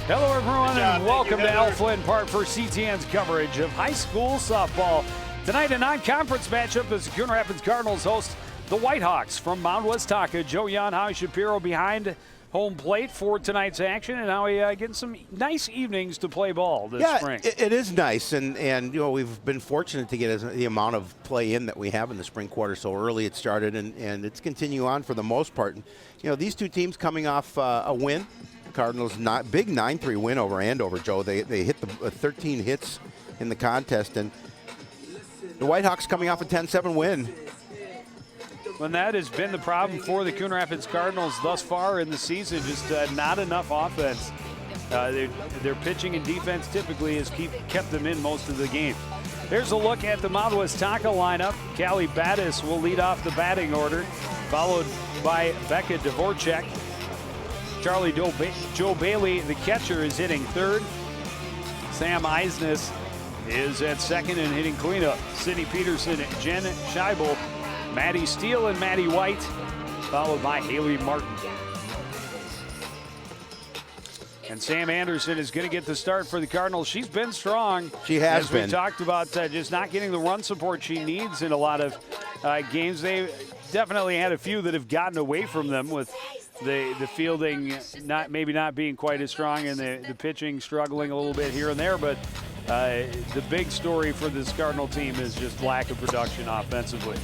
Hello, everyone, and welcome to Al Flynn Park for CTN's coverage of high school softball. Tonight, a non-conference matchup as the Coon Rapids Cardinals host the Whitehawks from Mound, Westonka. Joe Jan, Howie Shapiro behind home plate for tonight's action, and Howie getting some nice evenings to play ball this spring. It is nice, and you know, we've been fortunate to get the amount of play in that we have in the spring quarter so early. It started, and it's continuing on for the most part. And, you know, these two teams coming off a win. Cardinals big 9-3 win over Andover, Joe. They hit the 13 hits in the contest, and the Whitehawks coming off a 10-7 win. Well, that has been the problem for the Coon Rapids Cardinals thus far in the season, just not enough offense. Their pitching and defense typically has kept them in most of the game. There's a look at the Mound Westonka lineup. Callie Battis will lead off the batting order, followed by Becca Dvorak. Charlie Joe Bailey, the catcher, is hitting third. Sam Eisnes is at second and hitting cleanup. Sydney Peterson, Jen Scheibel, Maddie Steele, and Maddie White, followed by Haley Martin. And Sam Anderson is going to get the start for the Cardinals. She's been strong. She has been. As we talked about, just not getting the run support she needs in a lot of games. They definitely had a few that have gotten away from them with the fielding maybe not being quite as strong and the pitching struggling a little bit here and there. But the big story for this Cardinal team is just lack of production offensively.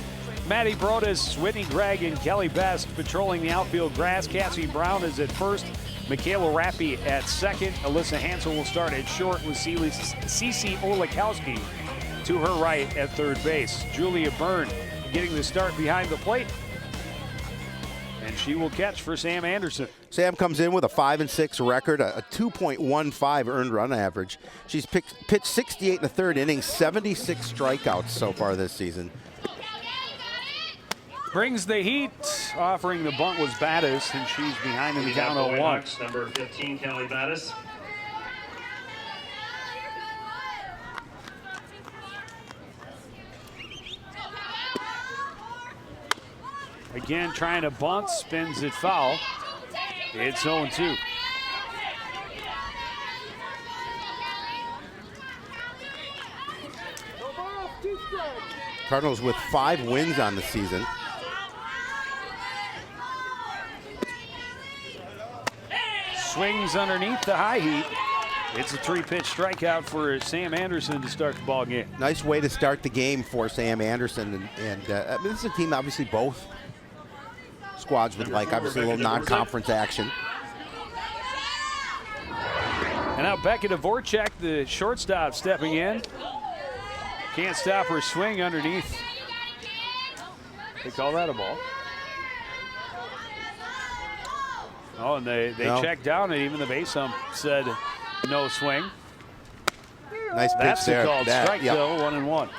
Maddie Brodus, Whitney Gregg, and Kelly Best patrolling the outfield grass. Cassie Brown is at first. Michaela Rappi at second. Alyssa Hansel will start at short with Cece Olikowski to her right at third base. Julia Byrne getting the start behind the plate, and she will catch for Sam Anderson. Sam comes in with a 5-6 record, a 2.15 earned run average. She's pitched 68 in the third inning, 76 strikeouts so far this season. Brings the heat. Offering the bunt was Battis, and she's behind in the count 0-1. Number 15, Kelly Battis. Again, trying to bunt, spins it foul. It's 0-2. Cardinals with 5 wins on the season. Swings underneath the high heat. It's a 3-pitch strikeout for Sam Anderson to start the ball game. Nice way to start the game for Sam Anderson, and I mean, this is a team obviously both squads with obviously a little non-conference action. And now Becca Dvorak, the shortstop, stepping in. Can't stop her swing underneath. They call that a ball. Oh, and they checked down, and even the base ump said no swing. Nice pitch That's there. That's called strike, yep. though, 1-1.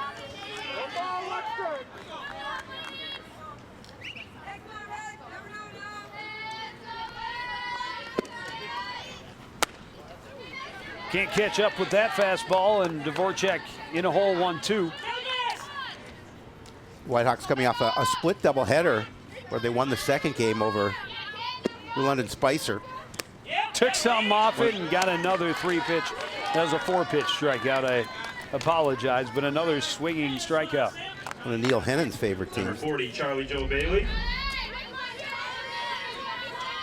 Can't catch up with that fastball, and Dvorak in a hole, 1-2. Whitehawks coming off a split doubleheader where they won the second game over London Spicer. Took something off it and got another 3-pitch. That was a 4-pitch strikeout. I apologize, but another swinging strikeout. One of Neil Hennon's favorite teams. Number 40, Charlie Joe Bailey.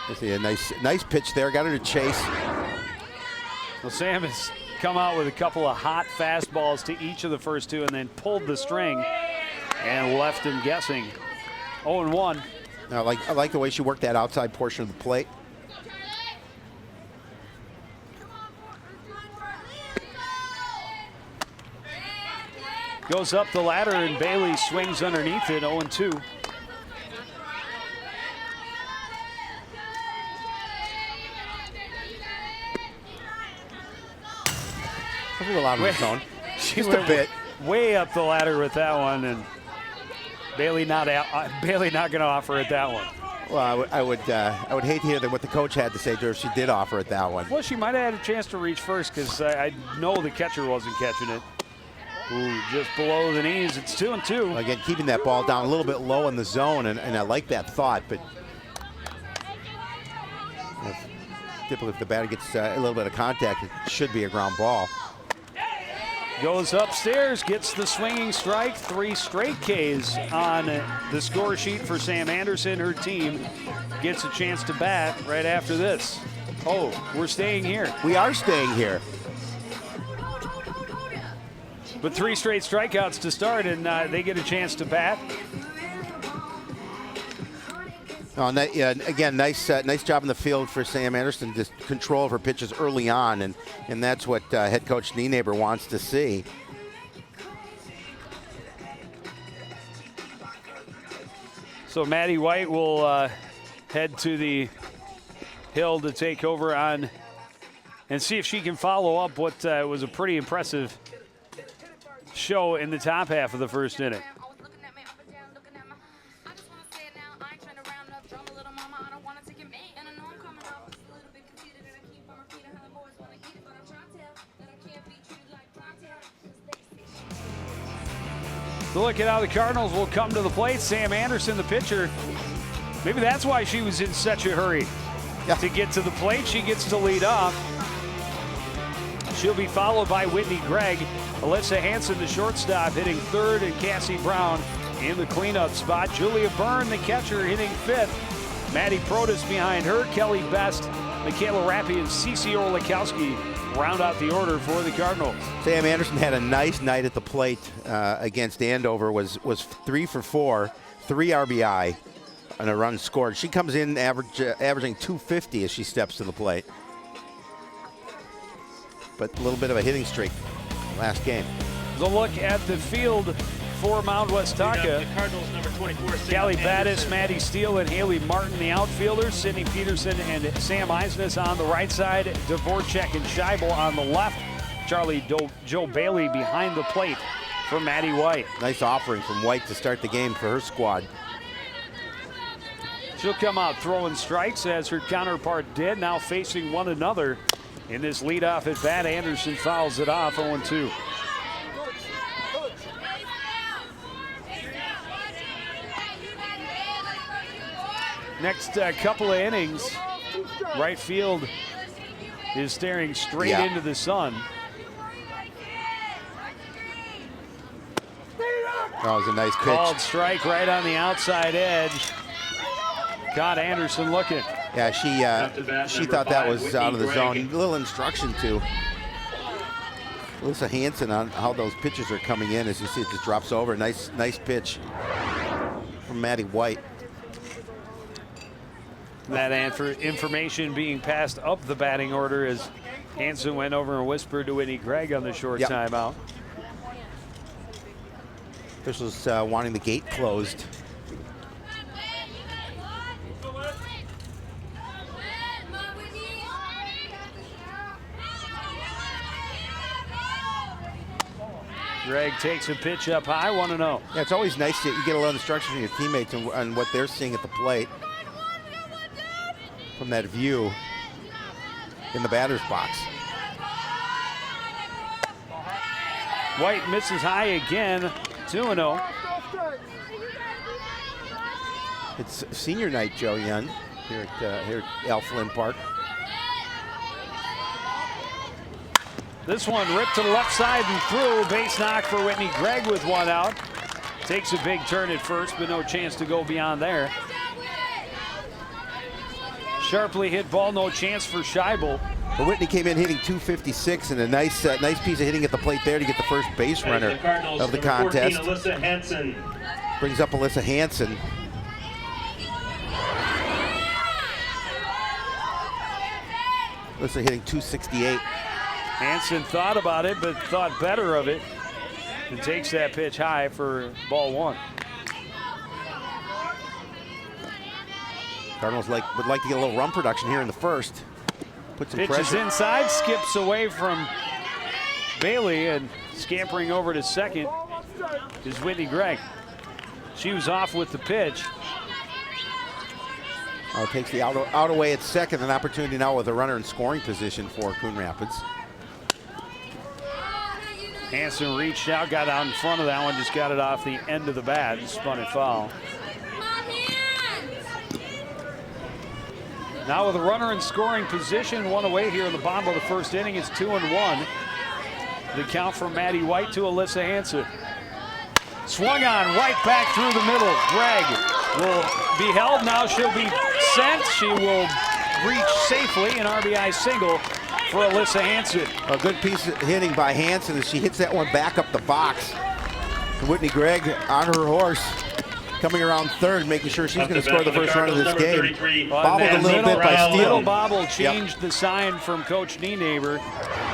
You see a nice pitch there. Got her to chase. Well, Sam has come out with a couple of hot fastballs to each of the first two and then pulled the string and left him guessing. 0-1. I like the way she worked that outside portion of the plate. Goes up the ladder and Bailey swings underneath it, 0-2. A little out of the zone. Just a bit. Way up the ladder with that one, and Bailey not going to offer it that one. Well, I would hate to hear what the coach had to say to her if she did offer it that one. Well, she might have had a chance to reach first because I know the catcher wasn't catching it. Ooh, just below the knees. It's 2-2. Again, keeping that ball down a little bit low in the zone, and I like that thought, but typically if the batter gets a little bit of contact, it should be a ground ball. Goes upstairs, gets the swinging strike. 3 straight Ks on the score sheet for Sam Anderson. Her team gets a chance to bat right after this. Oh, we're staying here. We are staying here. But 3 straight strikeouts to start, and they get a chance to bat. Oh, again, nice job in the field for Sam Anderson. Just control of her pitches early on, and that's what head coach Nienaber wants to see. So Maddie White will head to the hill to take over on and see if she can follow up what was a pretty impressive show in the top half of the first inning. So look at how the Cardinals will come to the plate. Sam Anderson, the pitcher. Maybe that's why she was in such a hurry to get to the plate. She gets to lead off. She'll be followed by Whitney Gregg. Alyssa Hansen, the shortstop, hitting 3rd, and Cassie Brown in the cleanup spot. Julia Byrne, the catcher, hitting 5th. Maddie Protas behind her. Kelly Best, Michaela Rappi, and Cece Orlikowski round out the order for the Cardinals. Sam Anderson had a nice night at the plate against Andover. Was 3 for 4, 3 RBI, and a run scored. She comes in averaging 250 as she steps to the plate. But a little bit of a hitting streak last game. The look at the field for Mound Westonka. The Cardinals, number 24, Callie Battis, Maddie Steele, and Haley Martin, the outfielders. Sydney Peterson and Sam Eisnes on the right side. Dvorak and Scheibel on the left. Charlie Joe Bailey behind the plate for Maddie White. Nice offering from White to start the game for her squad. She'll come out throwing strikes as her counterpart did, now facing one another. In this leadoff at bat, Anderson fouls it off 0-2. Next couple of innings, right field is staring straight into the sun. That was a nice pitch. Called strike right on the outside edge. Caught Anderson looking. Yeah, she thought that was out of the zone. A little instruction to Alyssa Hansen on how those pitches are coming in. As you see, it just drops over. Nice pitch from Maddie White. That information being passed up the batting order as Hansen went over and whispered to Whitney Gregg on the short timeout. Officials wanting the gate closed. Gregg takes a pitch up high, 1-0. Yeah, it's always nice that you get a little instruction from your teammates on what they're seeing at the plate from that view in the batter's box. White misses high again, 2-0. It's senior night, Joe Young, here at Al Flynn Park. This one ripped to the left side and through. Base knock for Whitney Gregg with one out. Takes a big turn at first, but no chance to go beyond there. Sharply hit ball, no chance for Scheibel. But Whitney came in hitting 256 and a nice piece of hitting at the plate there to get the first base runner of the contest. 14, Alyssa Hansen. Brings up Alyssa Hansen. Alyssa hitting 268. Hansen thought about it, but thought better of it, and takes that pitch high for ball 1. Cardinals would like to get a little run production here in the first. Put some Pitch is pressure. inside, skips away from Bailey, and scampering over to second is Whitney Gregg. She was off with the pitch. Takes the out away at second. An opportunity now with a runner in scoring position for Coon Rapids. Hansen reached out, got out in front of that one, just got it off the end of the bat and spun it foul. Now with a runner in scoring position, one away here in the bottom of the first inning. It's 2-1. The count from Maddie White to Alyssa Hansen. Swung on, White back through the middle. Gregg will be held. Now she'll be sent. She will reach safely, an RBI single for Alyssa Hansen. A good piece of hitting by Hansen as she hits that one back up the box. And Whitney Gregg on her horse, coming around third, making sure she's going to score the first run of this game. Bobbled a little bit by Steele. Little bobble changed the sign from Coach Nienaber.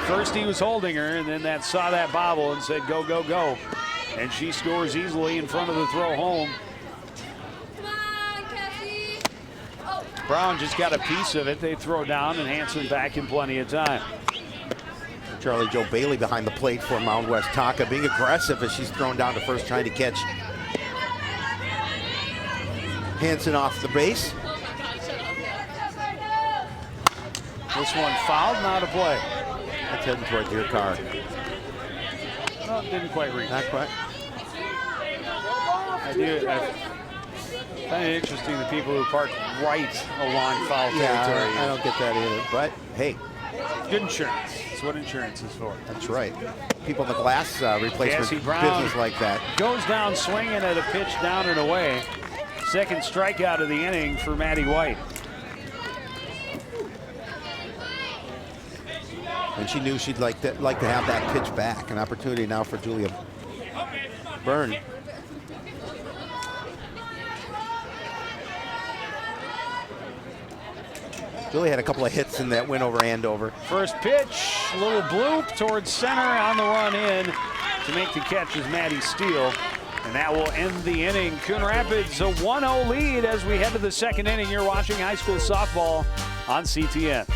First he was holding her, and then saw that bobble and said, go, go, go. And she scores easily in front of the throw home. Brown just got a piece of it. They throw down, and Hansen back in plenty of time. Charlie Joe Bailey behind the plate for Mound Westonka, being aggressive as she's thrown down to first, trying to catch Hansen off the base. This one fouled, not a play. That's heading towards your car. No, it didn't quite reach. Not quite. I find it interesting the people who park right along foul territory. I don't get that either, but hey. Good insurance. That's what insurance is for. That's right. People in the glass replacement business like that. Goes down swinging at a pitch down and away. Second strikeout of the inning for Maddie White. And she knew she'd like to have that pitch back. An opportunity now for Julia Byrne. Julie had a couple of hits in that win over Andover. First pitch, little bloop towards center, on the run in to make the catch is Maddie Steele. And that will end the inning. Coon Rapids a 1-0 lead as we head to the second inning. You're watching high school softball on CTN.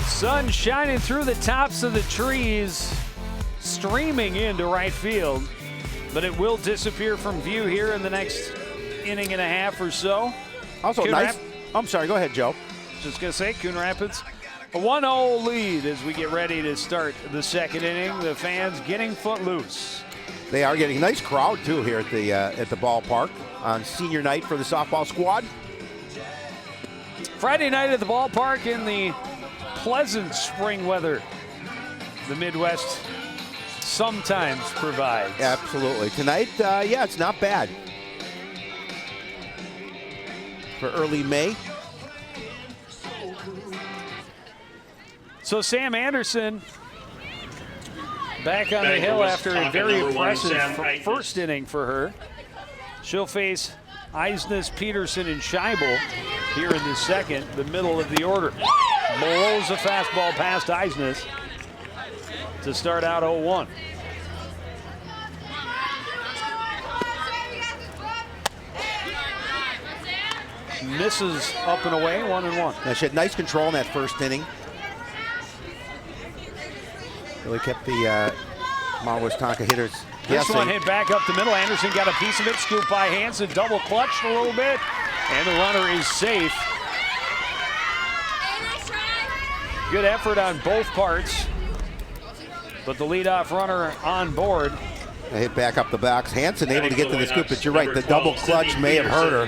Sun shining through the tops of the trees, streaming into right field, but it will disappear from view here in the next inning and a half or so. Also nice. I'm sorry, go ahead, Joe. Just gonna say, Coon Rapids, a 1-0 lead as we get ready to start the second inning. The fans getting footloose. They are getting a nice crowd too here at the ballpark on senior night for the softball squad. Friday night at the ballpark in the pleasant spring weather the Midwest sometimes provides. Absolutely. Tonight, yeah, it's not bad for early May. So Sam Anderson back on the hill after a very impressive first inning for her. She'll face Eisnes, Peterson, and Scheibel here in the second, the middle of the order. Blows a fastball past Eisnes to start out 0-1. Misses up and away, 1-1. Now she had nice control in that first inning. Really kept the Mound Westonka hitters guessing. This one hit back up the middle. Anderson got a piece of it, scooped by Hansen, double clutched a little bit, and the runner is safe. Good effort on both parts, but the leadoff runner on board. They hit back up the box. Hansen able to get to the scoop, but you're right, the double clutch may have hurt her.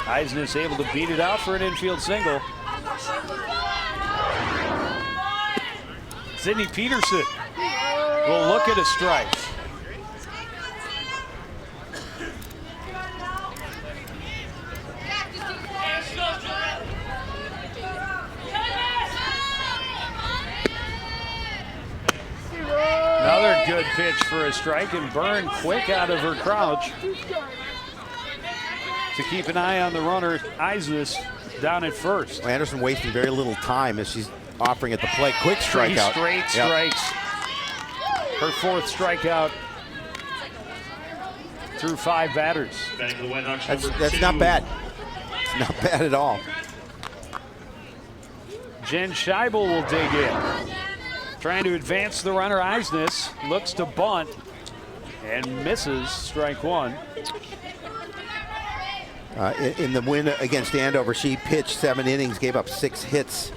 Eisnes able to beat it out for an infield single. Sydney Peterson will look at a strike. Another good pitch for a strike, and Byrne quick out of her crouch to keep an eye on the runner, Eisnes, down at first. Well, Anderson wasting very little time as she's offering at the plate. Quick strikeout. 3 straight strikes. Her 4th strikeout through 5 batters. That's not bad. It's not bad at all. Jen Scheibel will dig in. Trying to advance the runner. Eisnes looks to bunt and misses. Strike 1. In the win against Andover, she pitched 7 innings, gave up 6 hits.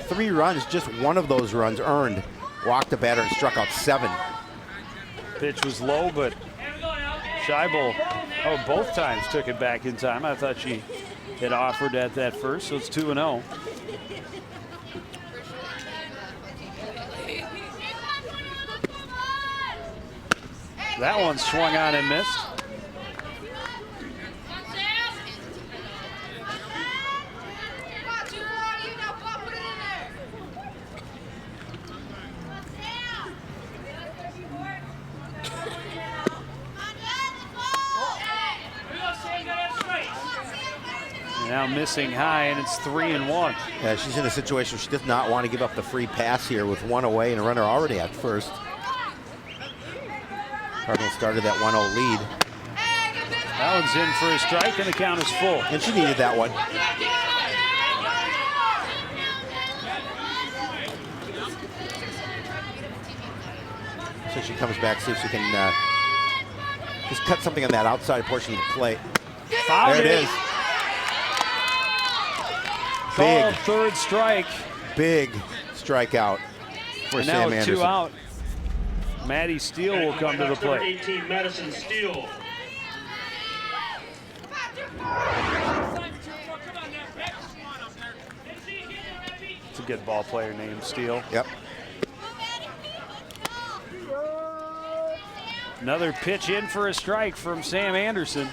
3 runs, just one of those runs earned. Walked a batter and struck out 7. Pitch was low, but Scheibel, both times took it back in time. I thought she had offered at that first, so it's 2-0. That one swung on and missed. Now missing high, and it's 3-1. Yeah, she's in a situation where she does not want to give up the free pass here with 1 away and a runner already at first. Cardinals started that 1-0 lead. That one's in for a strike, and the count is full. And she needed that one. So she comes back, see if she can just cut something on that outside portion of the plate. Fouled there it is. Called 3rd strike. Big strikeout for Sam Anderson. Now 2 out. Maddie Steele will come to the plate. 18, Madison Steele. It's a good ball player named Steele. Yep. Another pitch in for a strike from Sam Anderson.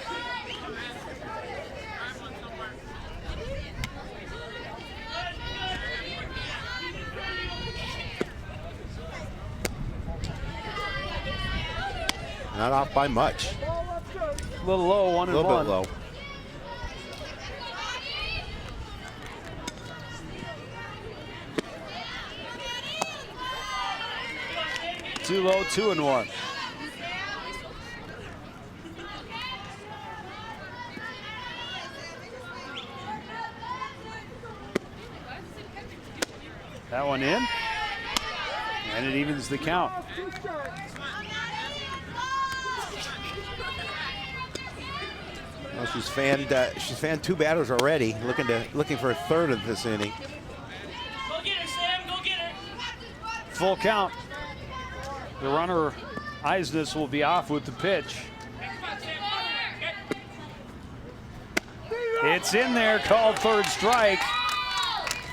Not off by much. A little low, 1-1. A little bit low. Too low, 2-1. That one in, and it evens the count. Well, she's fanned 2 batters already, looking for a 3rd of this inning. Go get her, Sam. Go get her. Full count. The runner, Eisnes, will be off with the pitch. It's in there, called 3rd strike.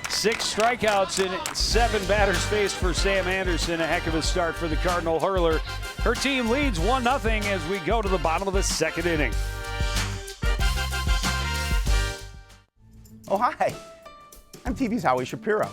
6 strikeouts in 7 batters faced for Sam Anderson. A heck of a start for the Cardinal hurler. Her team leads 1-0 as we go to the bottom of the 2nd inning. Oh, hi. I'm TV's Howie Shapiro.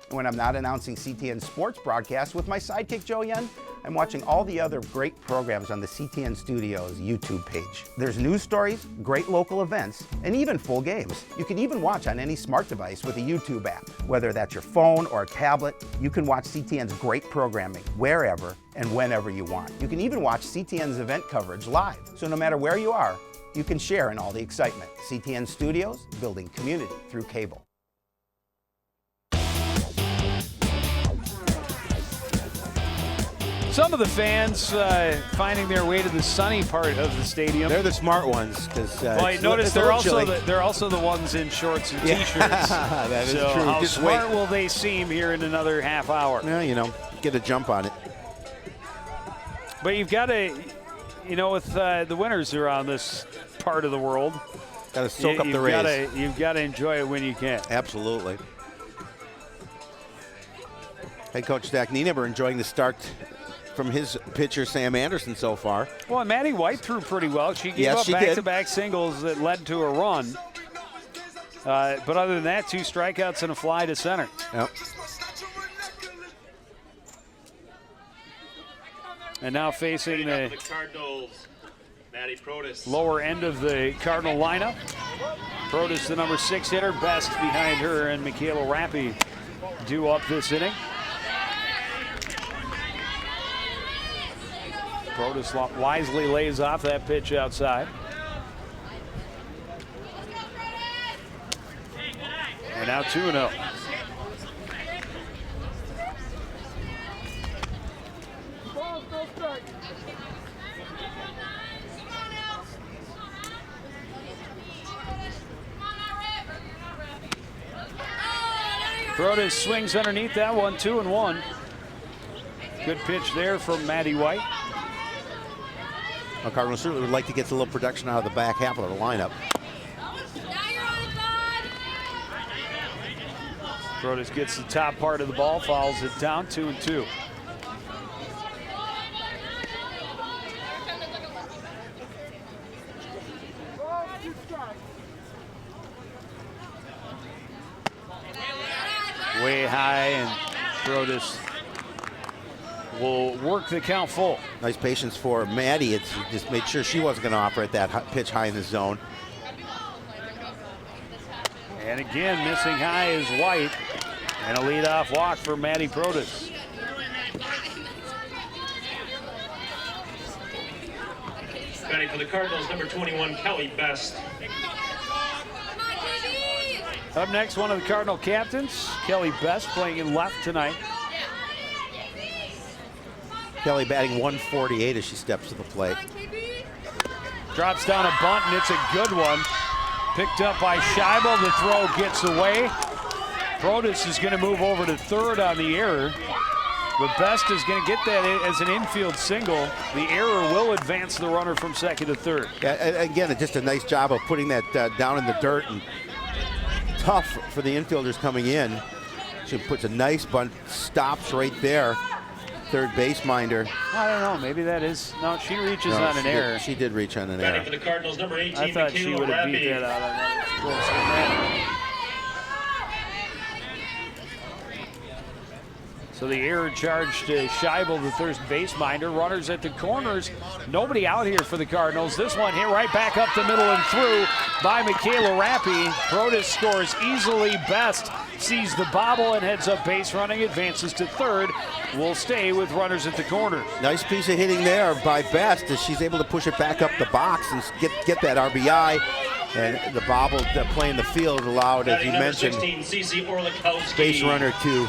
And when I'm not announcing CTN sports broadcasts with my sidekick Joe Yen, I'm watching all the other great programs on the CTN Studios YouTube page. There's news stories, great local events, and even full games. You can even watch on any smart device with a YouTube app. Whether that's your phone or a tablet, you can watch CTN's great programming wherever and whenever you want. You can even watch CTN's event coverage live. So no matter where you are, you can share in all the excitement. CTN Studios, building community through cable. Some of the fans finding their way to the sunny part of the stadium. They're the smart ones, because notice they're also the ones in shorts and t-shirts. That is so true. How Just smart wait. will they seem here in another half hour? Well, get a jump on it. But you've got to, with the winters around this part of the world, Got to soak up the rays. You've got to enjoy it when you can. Absolutely. Head coach Dak Nienaber enjoying the start from his pitcher Sam Anderson so far. Well, Maddie White threw pretty well. She gave up back-to-back singles that led to a run. But other than that, 2 strikeouts and a fly to center. Yep. And now facing the Cardinals, Maddie Protis. lower end of the Cardinal lineup. Protis, the number 6 hitter, best behind her, and Michaela Rappi due up this inning. Protus wisely lays off that pitch outside. And now 2-0. Protus swings underneath that one, 2-1. Good pitch there from Matty White. Well, Cardinals certainly would like to get a little production out of the back half of the lineup. Protus gets the top part of the ball, fouls it down, 2-2. Way high, and Protus will work the count full. Nice patience for Maddie. It's just made sure she wasn't going to operate that pitch high in the zone. And again, missing high is White, and a leadoff walk for Matty Protus. Batting for the Cardinals, number 21, Kelly Best. Up next, one of the Cardinal captains, Kelly Best, playing in left tonight. Kelly batting 148 as she steps to the plate. Drops down a bunt, and it's a good one. Picked up by Scheibel. The throw gets away. Protus is going to move over to third on the error. But Best is going to get that as an infield single. The error will advance the runner from second to third. Yeah, again, just a nice job of putting that down in the dirt, and tough for the infielders coming in. She puts a nice bunt, stops right there. Third base minder. I don't know, maybe that is, no, she reaches on an error. She did reach on an Batting error. for the Cardinals, number 18, I thought she would have beat that out on that. So the error charge to Scheibel, the third base minder. Runners at the corners. Nobody out here for the Cardinals. This one hit right back up the middle and through by Michaela Rappi. Protus scores easily. Best sees the bobble and heads up base running, advances to third. Will stay with runners at the corners. Nice piece of hitting there by Best as she's able to push it back up the box and get that RBI. And the bobble play in the field allowed, as you mentioned, 16, Cece base runner to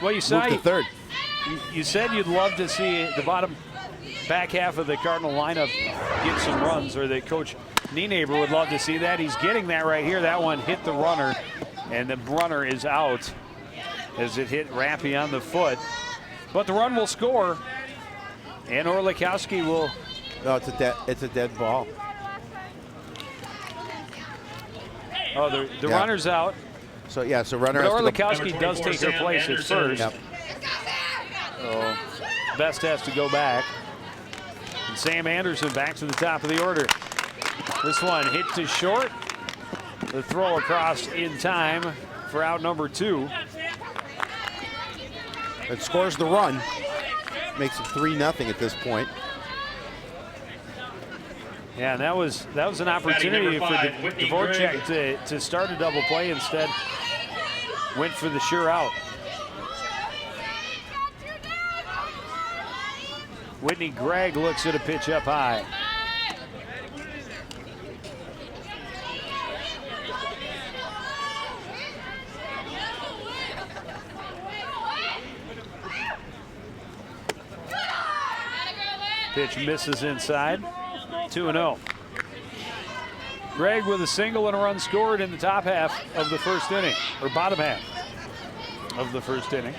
well, you saw move to third. You said you'd love to see the bottom back half of the Cardinal lineup get some runs, or that Coach Nienaber would love to see that. He's getting that right here. That one hit the runner, and the runner is out as it hit Rappi on the foot. But the run will score, and Orlikowski will. No, it's a dead ball. Oh, the runner's out. So yeah, so runner. But has to go. Orlikowski does take her place at first. Yep. So Best has to go back. And Sam Anderson back to the top of the order. This one hit to short. The throw across in time for out number 2. It scores the run. Makes it 3-0 at this point. Yeah, and that was an opportunity for Dvorak to start a double play. Instead, went for the sure out. Whitney Gregg looks at a pitch up high. Pitch misses inside. 2-0. Gregg with a single and a run scored in the top half of the first inning, or bottom half of the first inning.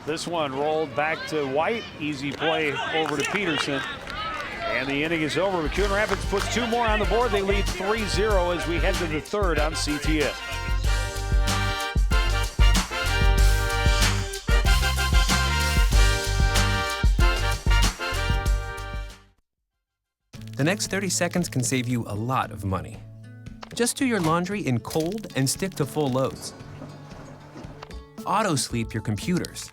This one rolled back to White. Easy play over to Peterson. And the inning is over. Coon Rapids puts 2 more on the board. They lead 3-0 as we head to the third on CTS. The next 30 seconds can save you a lot of money. Just do your laundry in cold and stick to full loads. Auto-sleep your computers.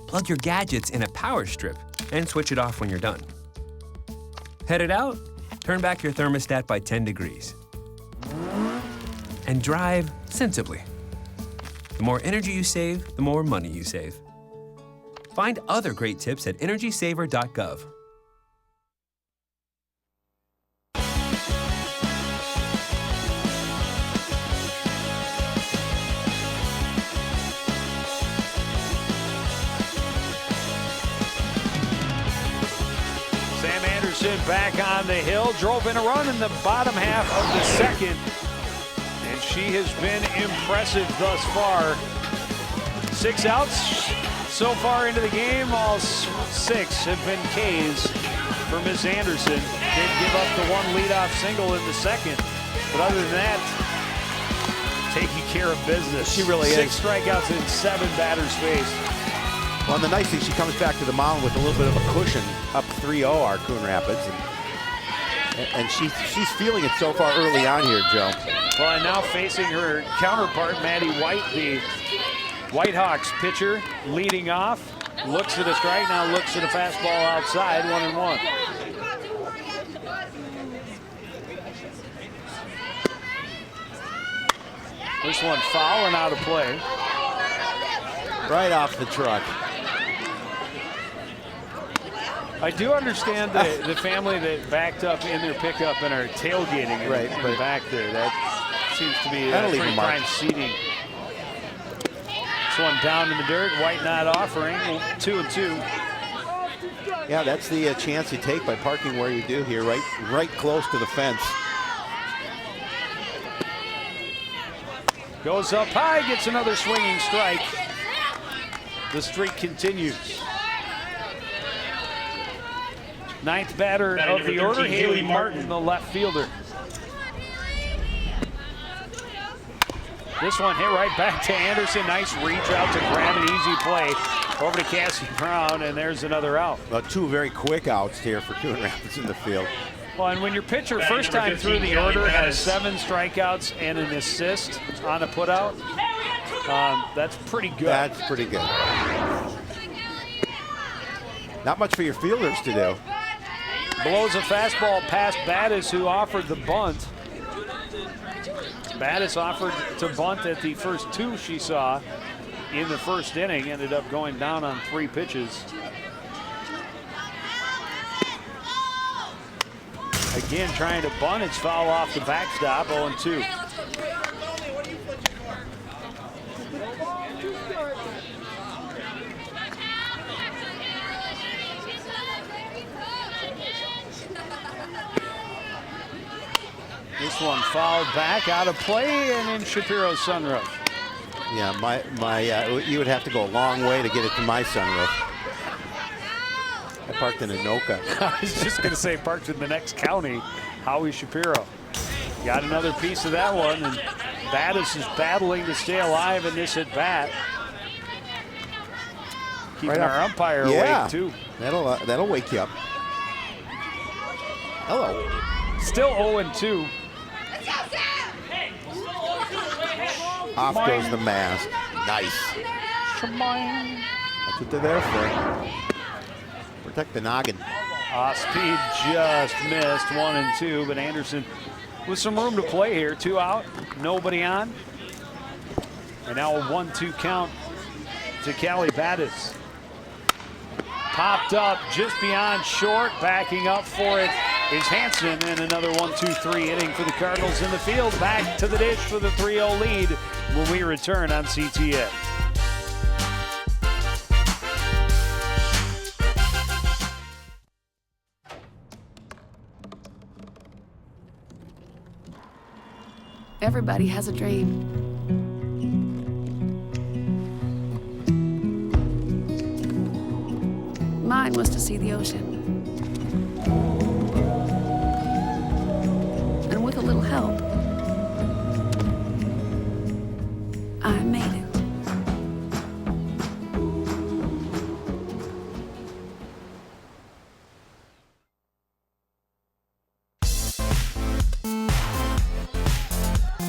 Plug your gadgets in a power strip and switch it off when you're done. Headed out? Turn back your thermostat by 10 degrees. And and drive sensibly. The more energy you save, the more money you save. Find other great tips at energysaver.gov. Sam Anderson back on the hill, drove in a run in the bottom half of the second, and she has been impressive thus far. 6 outs so far into the game, all 6 have been Ks for Miss Anderson. Did give up the 1 leadoff single in the second, but other than that, taking care of business. She really is. 6 strikeouts in 7 batters faced. Well, and the nice thing, she comes back to the mound with a little bit of a cushion, up 3-0 our Coon Rapids, and she's feeling it so far early on here, Joe. Well, and now facing her counterpart, Maddie White, the Whitehawks pitcher, leading off, looks at a strike, now looks at a fastball outside, 1-1. This one foul and out of play. Right off the truck. I do understand the family that backed up in their pickup and are tailgating in the back there. That seems to be pretty prime seating. This one down in the dirt. White not offering. 2-2. Yeah, that's the chance you take by parking where you do here, right close to the fence. Goes up high, gets another swinging strike. The streak continues. 9th batter of the order, Haley Martin, the left fielder. This one hit right back to Anderson. Nice reach out to grab an easy play. Over to Cassie Brown, and there's another out. Well, 2 very quick outs here for Coon Rapids in the field. Well, and when your pitcher first time through the order has 7 strikeouts and an assist on a putout, that's pretty good. That's pretty good. Not much for your fielders to do. Blows a fastball past Battis, who offered the bunt. Battis offered to bunt at the first 2 she saw in the first inning, ended up going down on 3 pitches. Again, trying to bunt, it's foul off the backstop, 0-2. This one fouled back, out of play, and in Shapiro's sunroof. Yeah, you would have to go a long way to get it to my sunroof. I parked in Anoka. I was just going to say parked in the next county, Howie Shapiro. Got another piece of that one, and Battis is battling to stay alive in this at bat. Keeping our umpire awake too. That'll wake you up. Hello. Still 0-2. Off goes the mask. Nice. That's what they're there for. Protect the noggin. Off-speed just missed, 1-2, but Anderson with some room to play here. 2 out, nobody on. And now a 1-2 count to Callie Battis. Popped up just beyond short, backing up for it is Hansen, and another 1-2-3 inning for the Cardinals in the field. Back to the dish for the 3-0 lead when we return on CTN. Everybody has a dream. Mine was to see the ocean. And with a little help, I made it.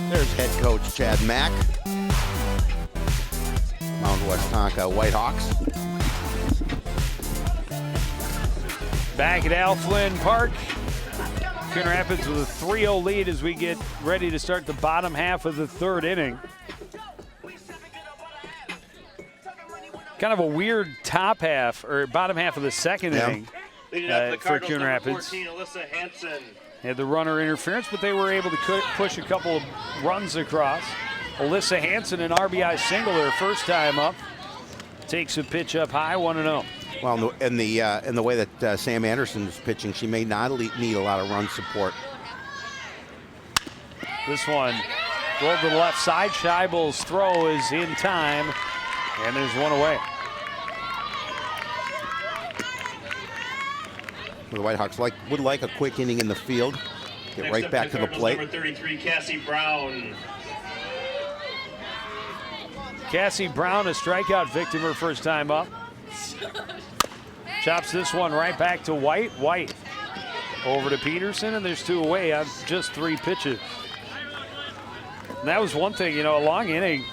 There's head coach Chad Mack. Mound Westonka Whitehawks. Back at Al Flynn Park Coon Rapids with a 3-0 lead as we get ready to start the bottom half of the third inning. Kind of a weird top half, or bottom half of the second inning for Coon Rapids. 14, Alyssa Hansen. Had the runner interference, but they were able to push a couple of runs across. Alyssa Hansen, an RBI single her first time up. Takes a pitch up high, 1-0. Well, in the way that Sam Anderson is pitching, she may not need a lot of run support. This one rolled to the left side. Scheibel's throw is in time, and there's one away. The Whitehawks would like a quick inning in the field. Get right back to the plate. Number 33, Cassie Brown. Cassie Brown, a strikeout victim her first time up. Chops this one right back to White. White over to Peterson, and there's 2 away on just 3 pitches. And that was one thing, a long inning.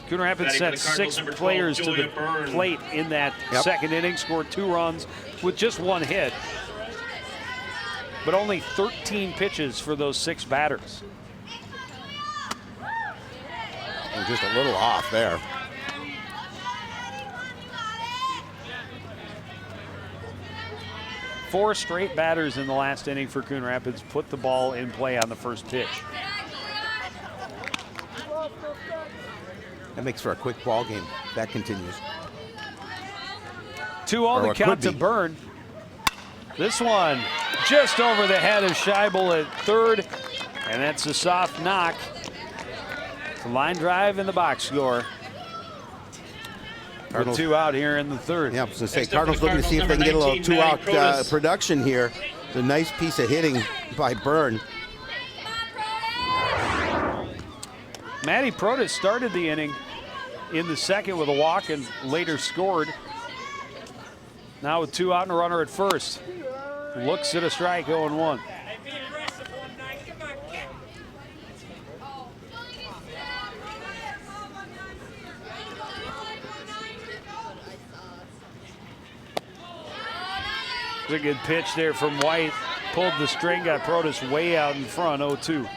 Coon Rapids sent 6 players to the plate in that second inning, scored 2 runs with just 1 hit. But only 13 pitches for those 6 batters. And just a little off there. Four straight batters in the last inning for Coon Rapids put the ball in play on the first pitch. That makes for a quick ball game. That continues. 2-0 the count to Byrne. This one just over the head of Scheibel at third, and that's a soft knock. The line drive in the box score. With 2 out here in the third. Yeah, I was going to say, Cardinals looking to see if they can get a little 2-out production here. It's a nice piece of hitting by Byrne. Maddie Protas started the inning in the second with a walk and later scored. Now with 2 out and a runner at first. Looks at a strike, 0-1. A good pitch there from White. Pulled the string, got Protas way out in front, 0-2.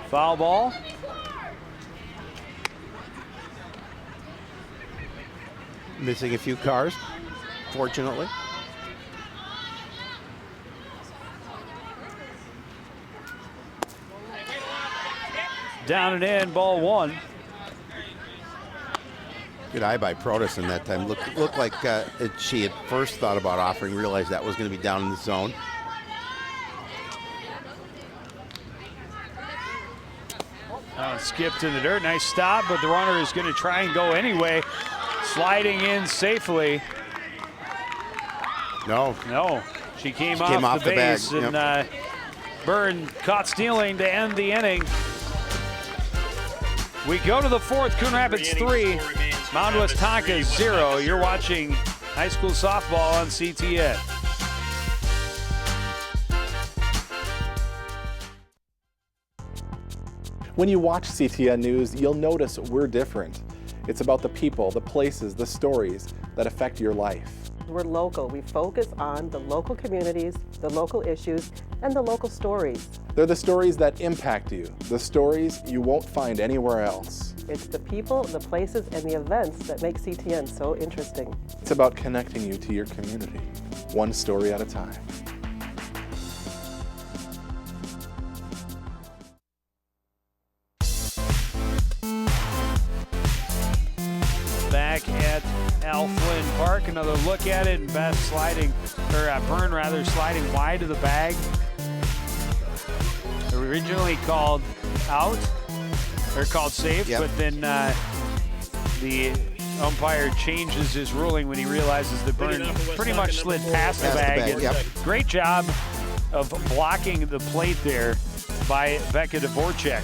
Foul ball. Missing a few cars, fortunately. Down and in, ball 1. Good eye by Protas in that time. Looked like she had first thought about offering, realized that was going to be down in the zone. Skipped in the dirt, nice stop, but the runner is going to try and go anyway. Sliding in safely. No, she came off the base, and Byrne caught stealing to end the inning. We go to the fourth, Coon Rapids 3, Mound Westonka 0. You're watching high school softball on CTN. When you watch CTN News, you'll notice we're different. It's about the people, the places, the stories that affect your life. We're local. We focus on the local communities, the local issues, and the local stories. They're the stories that impact you, the stories you won't find anywhere else. It's the people, the places, and the events that make CTN so interesting. It's about connecting you to your community, one story at a time. Back at Al Flynn Park, another look at it, and Beth sliding, or Byrne rather, sliding wide of the bag. Originally called out, or called safe, but then the umpire changes his ruling when he realizes that Byrne pretty much slid past the bag. Great job of blocking the plate there by Becca Dvorak.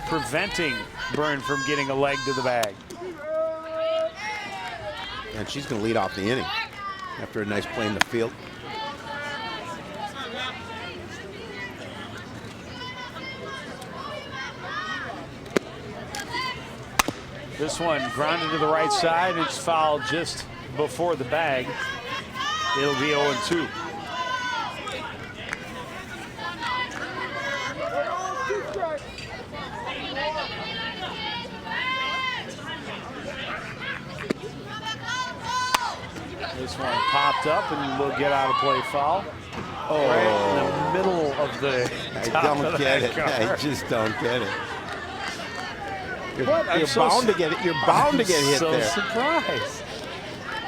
Preventing Byrne from getting a leg to the bag. And she's going to lead off the inning after a nice play in the field. This one grounded to the right side. It's fouled just before the bag. It'll be 0-2. This one popped up and will get out of play foul. Oh, right in the middle of the top I don't get it. car. I just don't get it. You're so bound to get it. You're bound to get hit so there. Surprised.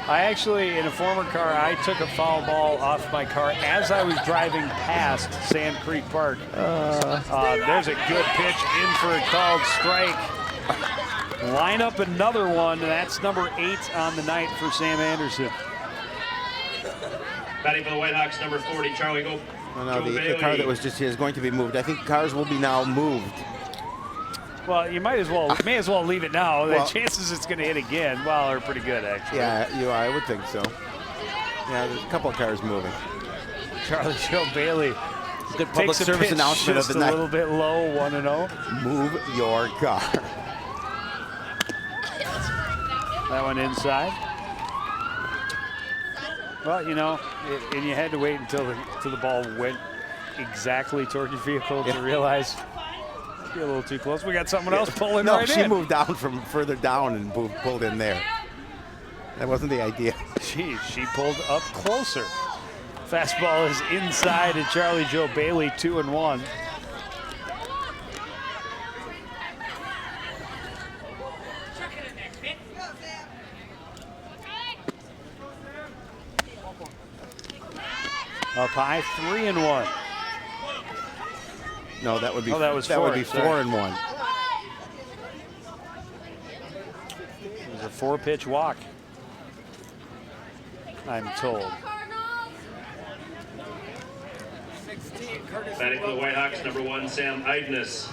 I actually, in a former car, I took a foul ball off my car as I was driving past Sand Creek Park. There's a good pitch in for a called strike. Line up another one. That's number 8 on the night for Sam Anderson. Batting for the Whitehawks, number 40, Charlie Go. Oh, no, the car that was just here is going to be moved. I think cars will be now moved. Well, you may as well leave it now. Well, the chances it's going to hit again, well, are pretty good, actually. Yeah, I would think so. Yeah, there's a couple of cars moving. Charlie Joe Bailey Good public takes a service pitch announcement just of the a night. little bit low, 1-0. Move your car. That one inside. Well, you know, and you had to wait until the ball went exactly toward your vehicle to realize be a little too close. We got someone else pulling no, right she in. moved down from further down and pulled in there. That wasn't the idea. She pulled up closer. Fastball is inside and Charlie Joe Bailey 2-1. Up high, 3-1. No, that would be. Oh, that was that four, would be sorry. 4-1. It was a 4-pitch walk, I'm told. Batting for the Whitehawks, number 1, Sam Idness.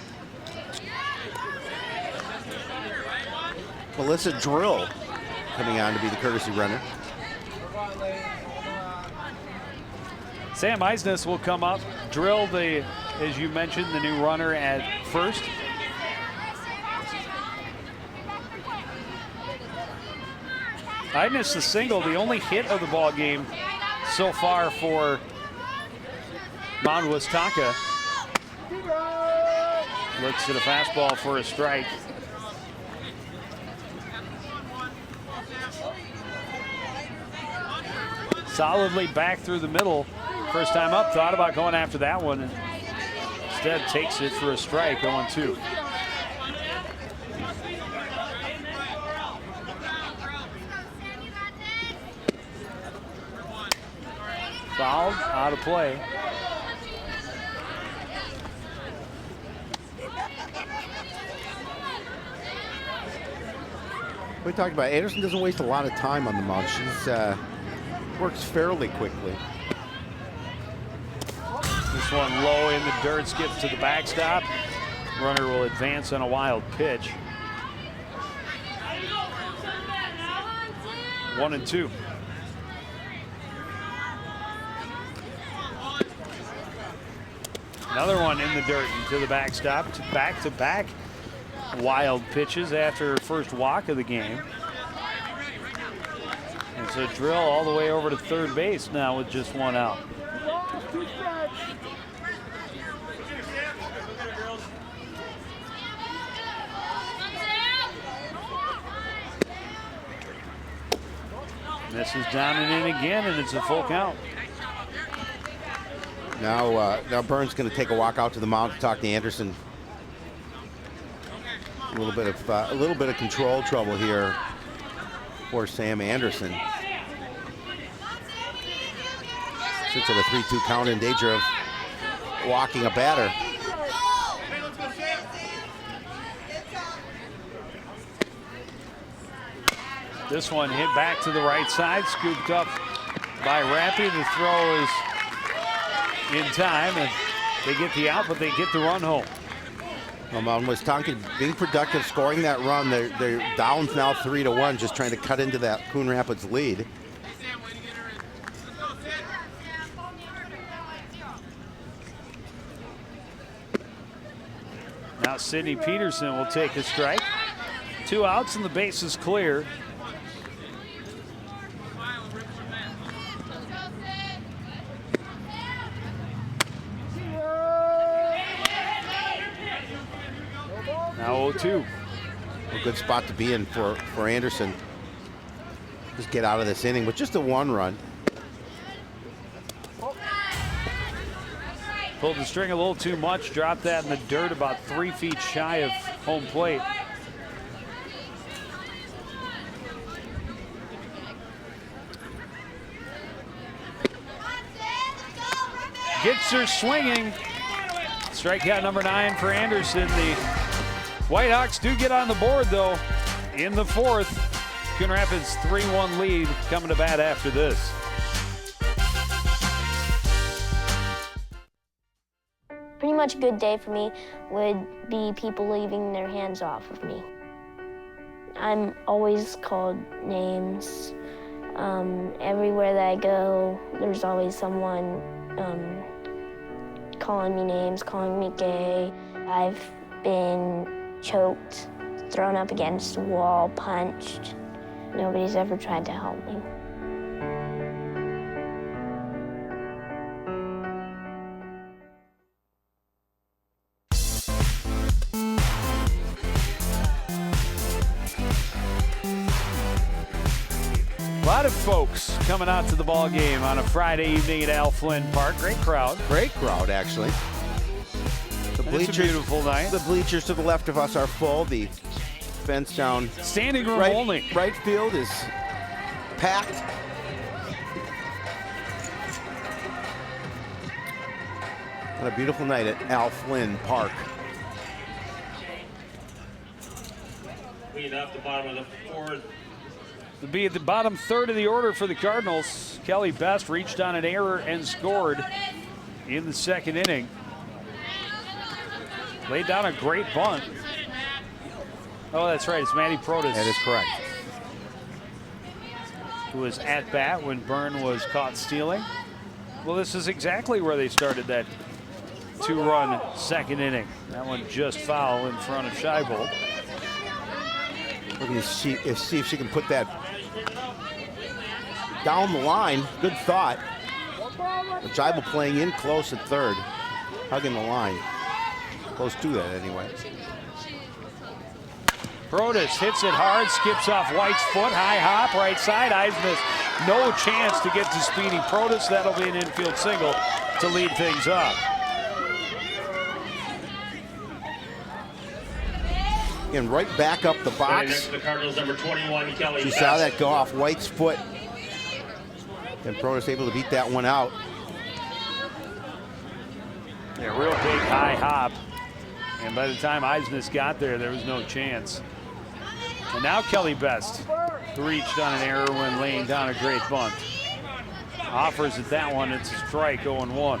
Melissa Drill coming on to be the courtesy runner. Sam Eisness will come up, drill as you mentioned, the new runner at first. Eisness the single, the only hit of the ball game so far for Mound Westonka. Looks at a fastball for a strike. Solidly back through the middle. First time up, thought about going after that one. Instead takes it for a strike, 0-2. Fouled, out of play. We talked about Anderson doesn't waste a lot of time on the mound. She's works fairly quickly. This one low in the dirt, skips to the backstop. Runner will advance on a wild pitch. 1-2. Another one in the dirt and to the backstop. Back-to-back wild pitches after first walk of the game. And so drill all the way over to third base now with just one out. This is down and in again, and it's a full count. Now Burns going to take a walk out to the mound to talk to Anderson. A little bit of control trouble here for Sam Anderson. Sits at a 3-2 count, in danger of walking a batter. This one hit back to the right side, scooped up by Rappy. The throw is in time, and they get the out, but they get the run home. Well, Mound Westonka being productive, scoring that run. They're down now 3-1, just trying to cut into that Coon Rapids lead. Now Sidney Peterson will take a strike. 2 outs and the base is clear. Now 0-2. A good spot to be in for Anderson. Just get out of this inning with just a 1 run. Pulled the string a little too much, dropped that in the dirt about 3 feet shy of home plate. Gets her swinging. Strikeout number 9 for Anderson. The Whitehawks do get on the board, though, in the 4th. Coon Rapids 3-1 lead coming to bat after this. Pretty much a good day for me would be people leaving their hands off of me. I'm always called names. Everywhere that I go, there's always someone calling me names, calling me gay. I've been choked, thrown up against a wall, punched. Nobody's ever tried to help me. A lot of folks coming out to the ball game on a Friday evening at Al Flynn Park. Great crowd. Great crowd, actually. The bleachers, it's a beautiful night. The bleachers to the left of us are full. The fence down standing room only. Right field is packed. What a beautiful night at Al Flynn Park. Lead off the bottom of the 4th. To be at the bottom 3rd of the order for the Cardinals. Kelly Best reached on an error and scored in the 2nd inning. Laid down a great bunt. Oh, that's right. It's Matty Protas. That is correct. Who was at bat when Byrne was caught stealing. Well, this is exactly where they started that 2-run 2nd inning. That one just foul in front of Scheibel. Looking to see if she can put that down the line. Good thought. Scheibel playing in close at 3rd, hugging the line. Close to that anyway. Protas hits it hard, skips off White's foot, high hop, right side. Eismus, no chance to get to Speedy Protas. That'll be an infield single to lead things up. And right back up the box. Next to the Cardinals, number 21, Kelly. You saw that go off White's foot. And Protas able to beat that one out. Yeah, real big high hop. And by the time Eismus got there, there was no chance. And now Kelly Best reached on an error when laying down a great bunt. Offers at that one, it's a strike, 0-1.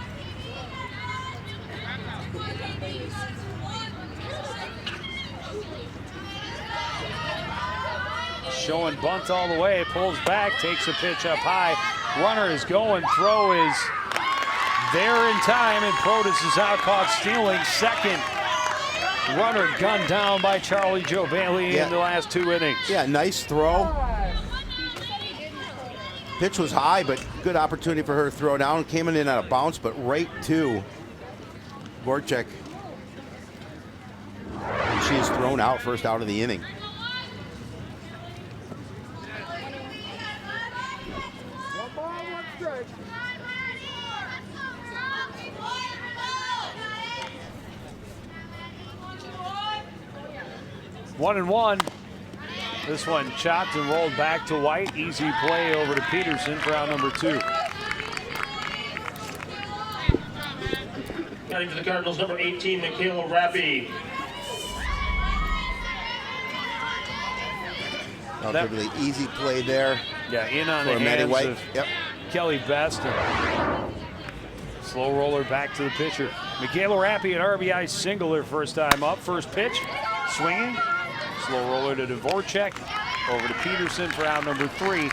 Showing bunt all the way, pulls back, takes a pitch up high. Runner is going, throw is there in time, and Protas is out, caught stealing. 2nd runner gunned down by Charlie Joe Bailey in the last 2 innings. Yeah, nice throw. Pitch was high, but good opportunity for her to throw down. Came in at a bounce, but right to Voracek. And she is thrown out, first out of the inning. One and one. This one chopped and rolled back to White. Easy play over to Peterson for out number 2. Batting for the Cardinals, number 18, Michaela Rappi. Relatively easy play there. Yeah, in on for the Maddie hands White. of Yep. Kelly Best. Slow roller back to the pitcher. Michaela Rappi, an RBI single her first time up. First pitch, swinging. Slow roller to Dvorak. Over to Peterson for out number 3.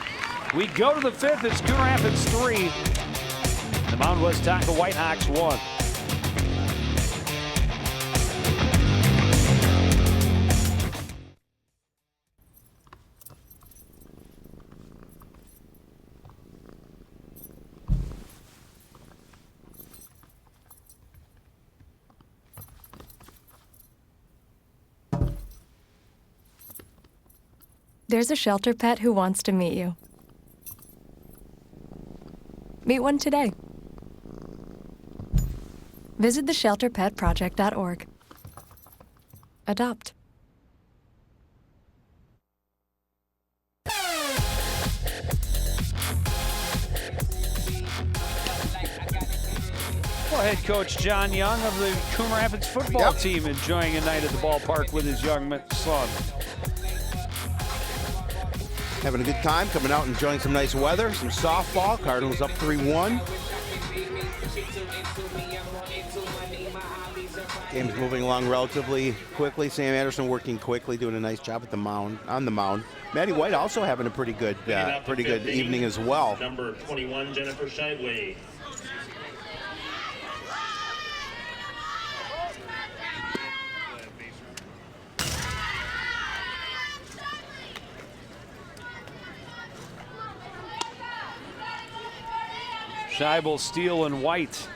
We go to the 5th. It's Coon Rapids 3. The Mound Westonka Whitehawks 1. There's a shelter pet who wants to meet you. Meet one today. Visit theshelterpetproject.org. Adopt. Well, head coach John Young of the Coon Rapids football team enjoying a night at the ballpark with his young son. Having a good time, coming out and enjoying some nice weather, some softball. Cardinals up 3-1. Game's moving along relatively quickly. Sam Anderson working quickly, doing a nice job at the mound, on the mound. Maddie White also having a pretty good evening as well. Number 21, Jennifer Shively. Scheibel, Steele, and White.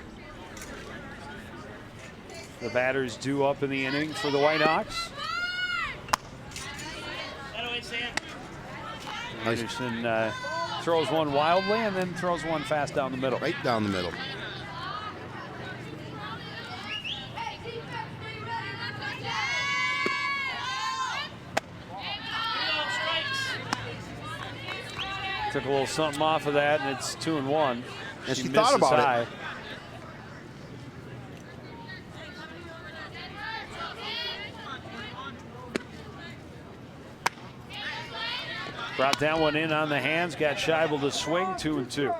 The batters due up in the inning for the Whitehawks. Anderson throws one wildly and then throws one fast down the middle. Right down the middle. Took a little something off of that, and it's 2-1. And she thought about high. it. Brought that one in on the hands, got Scheibel to swing, 2-2.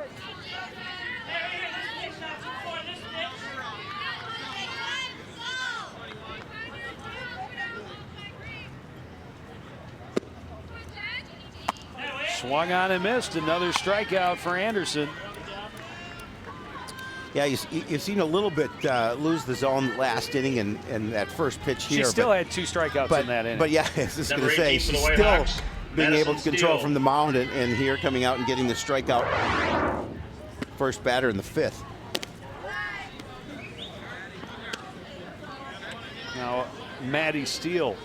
Swung on and missed, another strikeout for Anderson. Yeah, you've seen a little bit lose the zone last inning and that first pitch here. She still had 2 strikeouts in that inning. But yeah, I was just going to say, she's still being able to control from the mound and here coming out and getting the strikeout. First batter in the 5th. Now, Maddie Steele.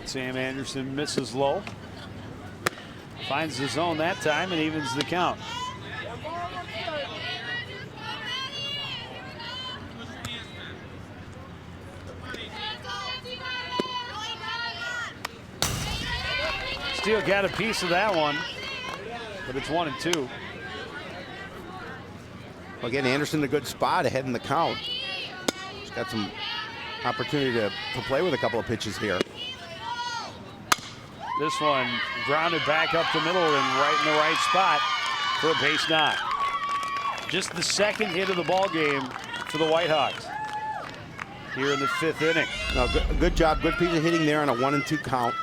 Sam Anderson misses low. Finds the zone that time and evens the count. Steele got a piece of that one, but it's 1-2. Well, again, Anderson in a good spot ahead in the count. She's got some opportunity to play with a couple of pitches here. This one grounded back up the middle and right in the right spot for a base knock. Just the second hit of the ball game for the Whitehawks here in the 5th inning. No, good job, good piece of hitting there on a 1-2 count.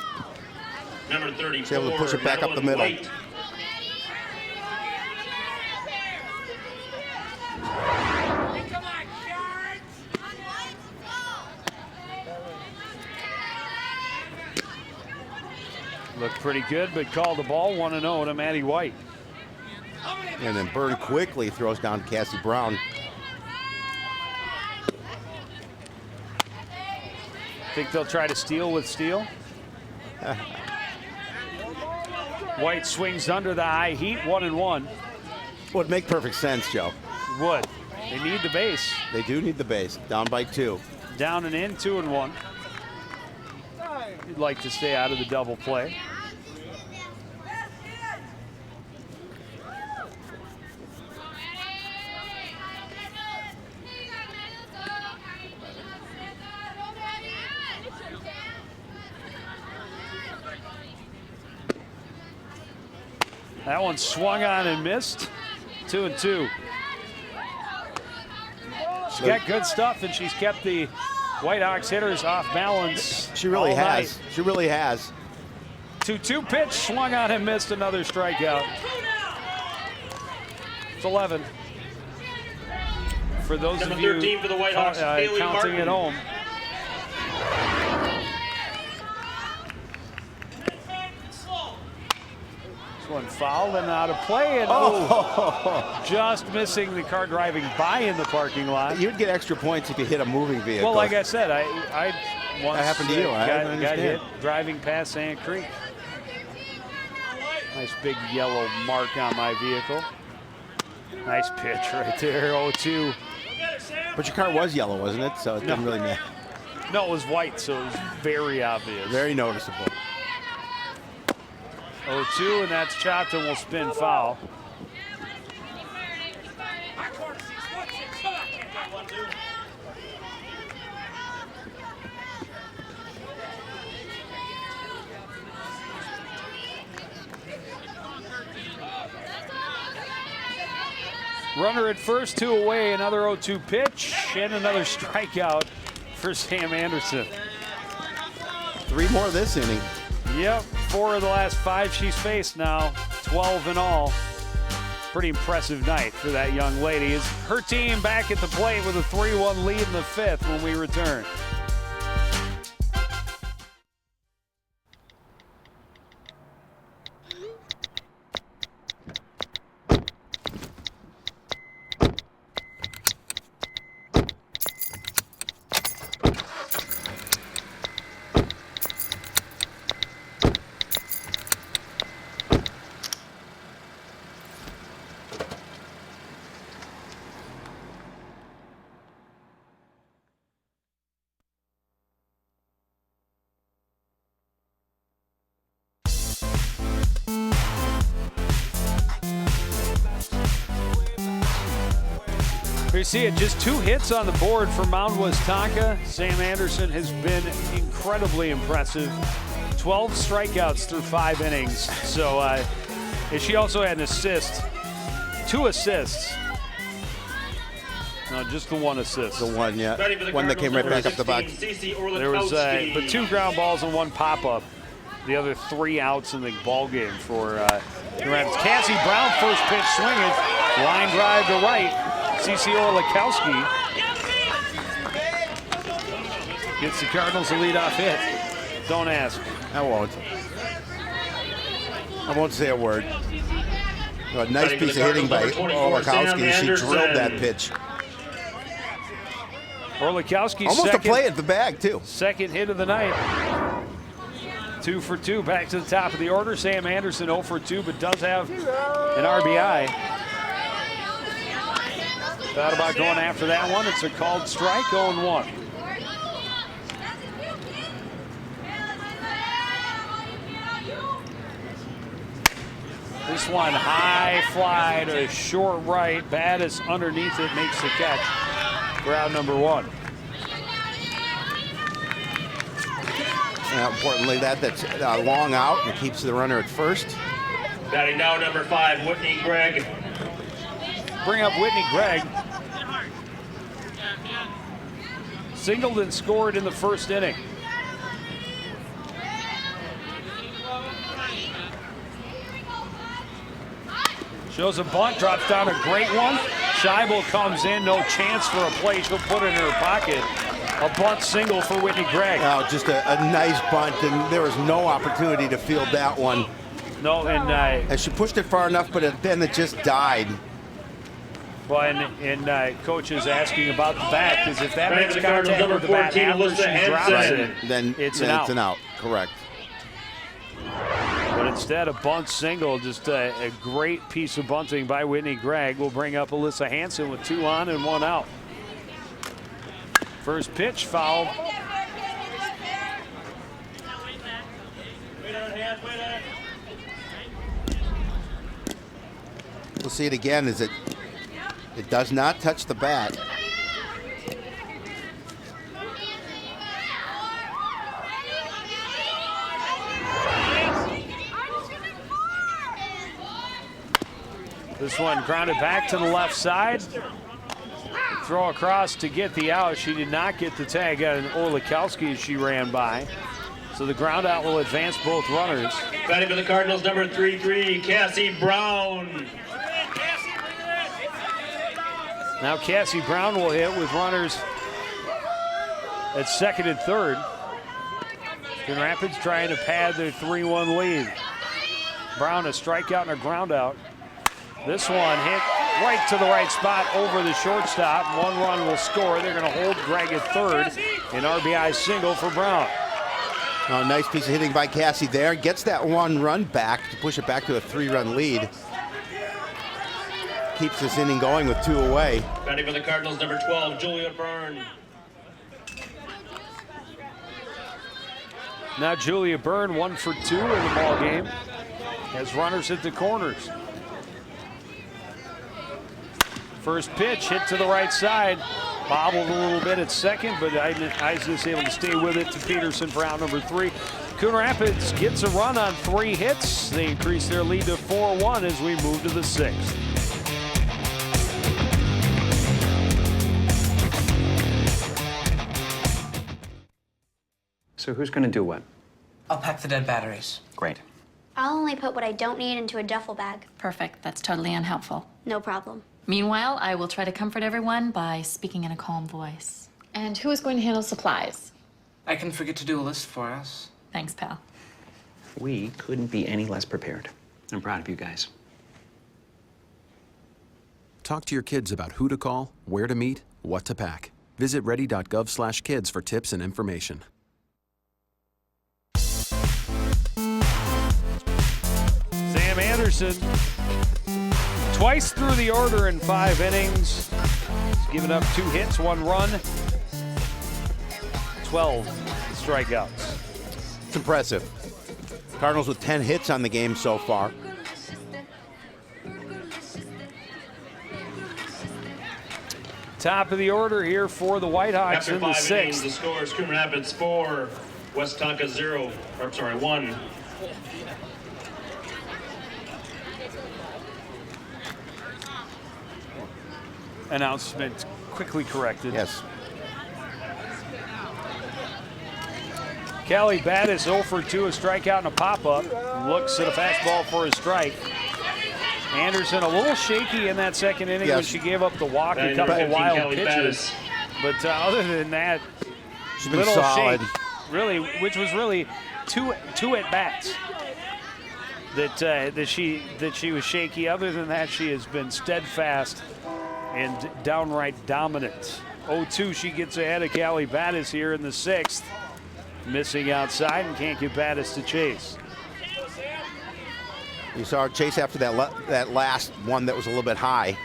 Number 34, she's able to push it back up the middle. White. Looked pretty good, but called the ball 1-0 to Maddie White. And then Byrne quickly throws down to Cassie Brown. Think they'll try to steal with Steele? White swings under the high heat, 1-1. Would make perfect sense, Joe. Would. They need the base. They do need the base. Down by 2. Down and in, 2-1. You'd like to stay out of the double play. That one swung on and missed. 2-2. She's got good stuff, and she's kept the Whitehawks hitters off balance. She really all has. night. She really has. 2-2 pitch, swung on and missed, another strikeout. It's 11. For those Number of you 13 for the Whitehawks, Haley counting Martin. at home. This one fouled and out of play, and just missing the car driving by in the parking lot. You'd get extra points if you hit a moving vehicle. Well, like I said, I once that happened to you. I got understand. hit driving past Sand Creek. Nice big yellow mark on my vehicle. Nice pitch right there, 0-2. But your car was yellow, wasn't it? So it didn't really matter. No, it was white, so it was very obvious. Very noticeable. 0-2, and that's chopped and will spin foul. Runner at first, 2 away, another 0-2 pitch, and another strikeout for Sam Anderson. 3 more this inning. Yep, 4 of the last 5 she's faced now, 12 in all. Pretty impressive night for that young lady. Is her team back at the plate with a 3-1 lead in the 5th when we return. You see it, just 2 hits on the board for Mound Westonka. Sam Anderson has been incredibly impressive. 12 strikeouts through 5 innings. So and she also had an assist, 2 assists. No, just the 1 assist. The one, yeah. One that came right back up the box. There was but 2 ground balls and 1 pop-up. The other 3 outs in the ball game for the Rapids. Cassie Brown, first pitch swinging, line drive to right. CC Orlikowski gets the Cardinals a leadoff hit. Don't ask. I won't. I won't say a word. A nice piece of hitting by Orlikowski. She drilled that pitch. Orlikowski almost a play at the bag, too. Second hit of the night. 2 for 2, back to the top of the order. Sam Anderson 0 for 2, but does have an RBI. Thought about going after that one. It's a called strike, 0-1. This one, high fly to short right. Battis underneath it, makes the catch for out number 1. Importantly, that's a long out and keeps the runner at first. Batting down number 5, Whitney Gregg. Bring up Whitney Gregg. Singled and scored in the first inning. Shows a bunt, drops down a great one. Scheibel comes in, no chance for a play. She'll put it in her pocket. A bunt single for Whitney Gregg. Oh, just a nice bunt, and there was no opportunity to field that one. No, and she pushed it far enough, but then it just died. But coach is asking about the bat, because if that makes contact with the bat after she drops it, then it's an out. Correct. But instead of bunt single, just a great piece of bunting by Whitney Gregg will bring up Alyssa Hansen with 2 on and 1 out. First pitch fouled. We'll see it again. It does not touch the bat. This one grounded back to the left side. Throw across to get the out. She did not get the tag on Orlikowski as she ran by. So the ground out will advance both runners. Batting for the Cardinals, number 3-3, Cassie Brown. Now Cassie Brown will hit with runners at second and third. Grand Rapids trying to pad their 3-1 lead. Brown a strikeout and a ground out. This one hit right to the right spot over the shortstop. 1 run will score. They're going to hold Gregg at third. An RBI single for Brown. Oh, nice piece of hitting by Cassie there. Gets that 1 run back to push it back to a 3-run lead. Keeps this inning going with 2 away. Batting for the Cardinals, number 12, Julia Byrne. Now Julia Byrne 1 for 2 in the ball game as runners hit the corners. First pitch hit to the right side, bobbled a little bit at second, but Eisner's able to stay with it to Peterson for out number 3. Coon Rapids gets a run on 3 hits. They increase their lead to 4-1 as we move to the 6th. So who's going to do what? I'll pack the dead batteries. Great. I'll only put what I don't need into a duffel bag. Perfect. That's totally unhelpful. No problem. Meanwhile, I will try to comfort everyone by speaking in a calm voice. And who is going to handle supplies? I can forget to do a list for us. Thanks, pal. We couldn't be any less prepared. I'm proud of you guys. Talk to your kids about who to call, where to meet, what to pack. Visit ready.gov/kids for tips and information. Sam Anderson, twice through the order in 5 innings. He's given up 2 hits, 1 run, 12 strikeouts. It's impressive. Cardinals with 10 hits on the game so far. Top of the order here for the Whitehawks After in the 5 innings, 6th. the scores: Coon Rapids 4, Westonka 1. Announcement quickly corrected. Yes. Callie Battis 0 for 2, a strikeout and a pop-up. Looks at a fastball for a strike. Anderson a little shaky in that 2nd inning when she gave up the walk, a couple of wild pitches. But other than that, she's been solid. Shake, really, which was really two at bats that she was shaky. Other than that, she has been steadfast and downright dominant. 0-2, she gets ahead of Callie Battis here in the 6th. Missing outside and can't get Battis to chase. You saw her chase after that last one that was a little bit high.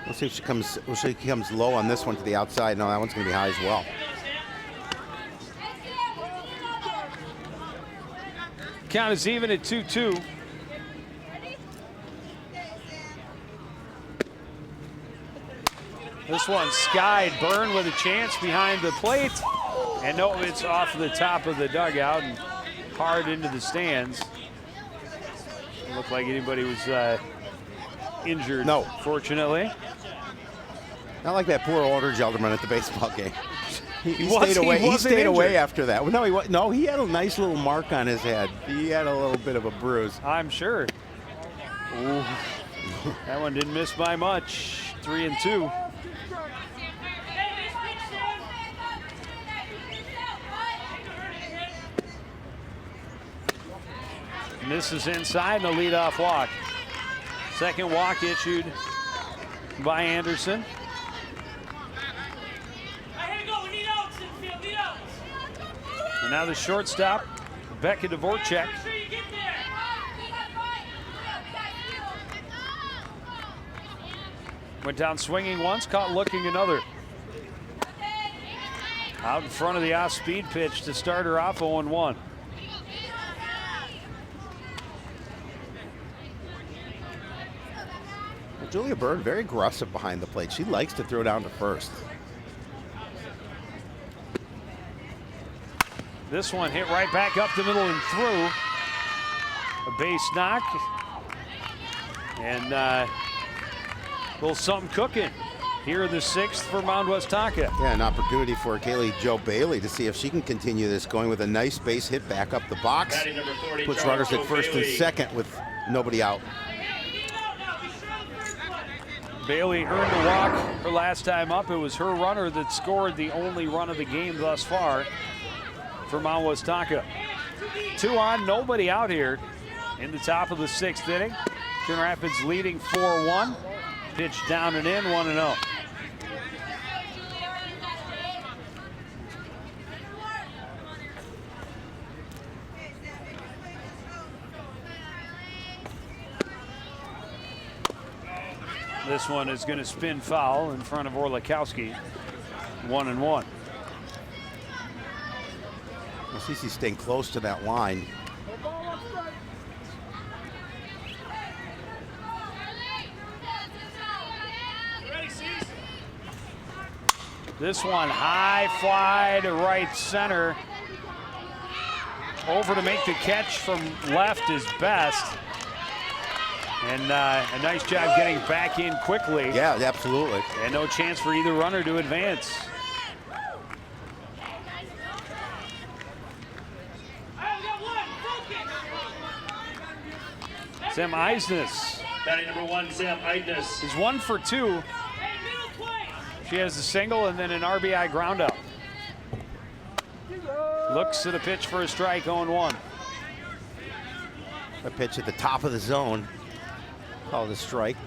Let's see if she comes low on this one to the outside. No, that one's going to be high as well. Count is even at 2-2. This one skied. Byrne with a chance behind the plate. And no, it's off the top of the dugout and hard into the stands. Didn't look like anybody was injured, no, fortunately. Not like that poor older gentleman at the baseball game. He stayed away. He stayed away after that. Well, no, he had a nice little mark on his head. He had a little bit of a bruise. I'm sure. Ooh. That one didn't miss by much. 3-2. Misses inside and a leadoff walk. Second walk issued by Anderson. And now the shortstop, Becca Dvorak. Went down swinging once, caught looking another. Out in front of the off-speed pitch to start her off 0-1. Julia Byrne, very aggressive behind the plate. She likes to throw down to first. This one hit right back up the middle and through. A base knock. And a little something cooking here in the 6th for Mound Westonka. Yeah, an opportunity for Kaylee Jo Bailey to see if she can continue this going with a nice base hit back up the box. Puts runners at first and second with nobody out. Bailey earned a walk her last time up. It was her runner that scored the only run of the game thus far for Mound Westonka. 2 on, nobody out here in the top of the 6th inning. Coon Rapids leading 4-1. Pitch down and in, 1-0. This one is going to spin foul in front of Orlikowski. 1-1. Well, Cece's staying close to that line. This one high fly to right center. Over to make the catch from left is Best. And a nice job getting back in quickly. Yeah, absolutely. And no chance for either runner to advance. Sam Eisnes. Batting number 1, Sam Eisnes. Is 1 for 2. She has a single and then an RBI ground out. Looks at a pitch for a strike, 0-1. A pitch at the top of the zone. Called a strike.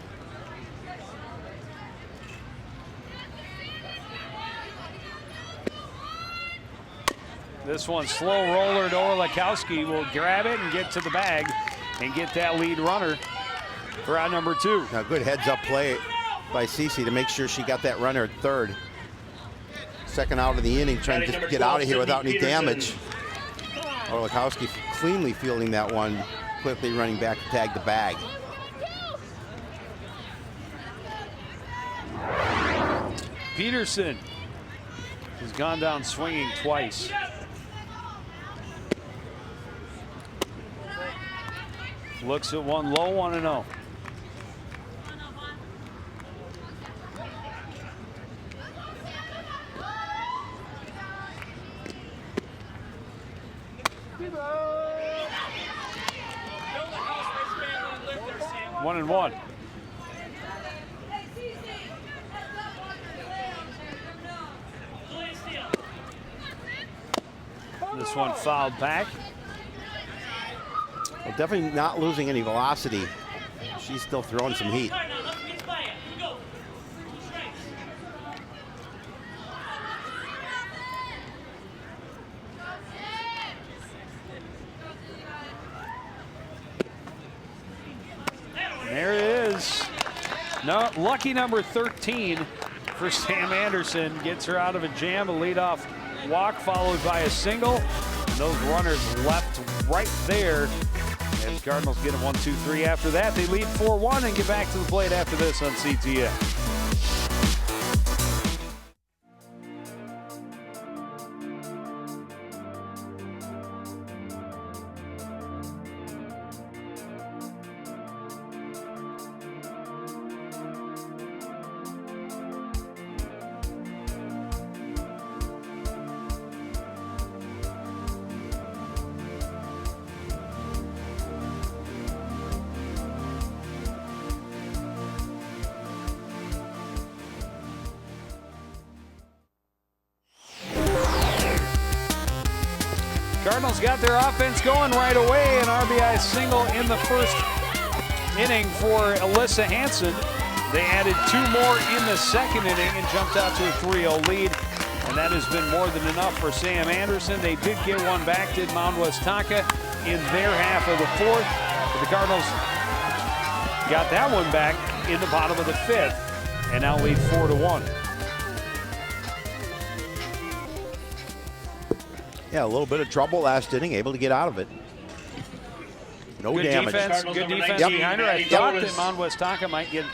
This one slow roller to Orlikowski will grab it and get to the bag and get that lead runner for out number 2. Now good heads up play by Cece to make sure she got that runner at third. Second out of the inning, trying to get out of here without any damage. Orlikowski cleanly fielding that one, quickly running back to tag the bag. Peterson has gone down swinging twice. Looks at one low, 1-0. One and one. This one fouled back. Well, definitely not losing any velocity. She's still throwing some heat. There it is. No, lucky number 13 for Sam Anderson. Gets her out of a jam, a leadoff walk followed by a single. And those runners left right there. And the Cardinals get a 1-2-3 after that. They lead 4-1 and get back to the plate after this on CTN. Cardinals got their offense going right away. An RBI single in the first inning for Alyssa Hansen. They added 2 more in the second inning and jumped out to a 3-0 lead. And that has been more than enough for Sam Anderson. They did get one back, did Mound Westonka in their half of the fourth. But the Cardinals got that one back in the bottom of the fifth and now lead 4-1. Yeah, a little bit of trouble last inning, able to get out of it. No good damage. Defense, good defense behind her. I thought that Mound Westonka might get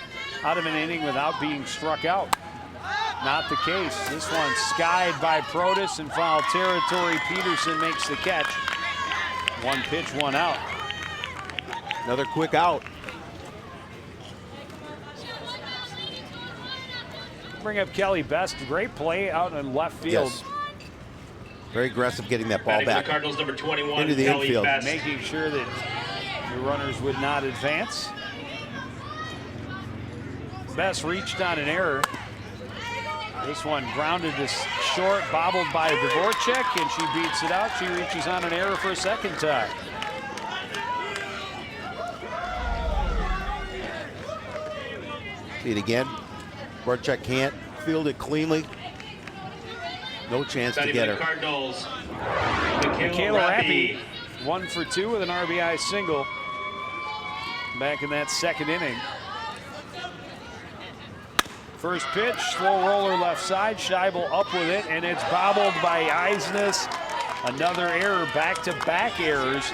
out of an inning without being struck out. Not the case. This one skied by Protas in foul territory. Peterson makes the catch. 1 pitch, 1 out. Another quick out. Bring up Kelly Best. Great play out in left field. Yes. Very aggressive getting that ball back. The Cardinals number 21, into the Kelly infield. Best. Making sure that the runners would not advance. Best reached on an error. This one grounded to short, bobbled by Dvorak, and she beats it out. She reaches on an error for a second time. See it again. Dvorak can't field it cleanly. No chance to get her. Cardinals. Michaela Rappi, 1 for 2 with an RBI single back in that second inning. First pitch, slow roller left side, Scheibel up with it, and it's bobbled by Eisnes. Another error, back-to-back errors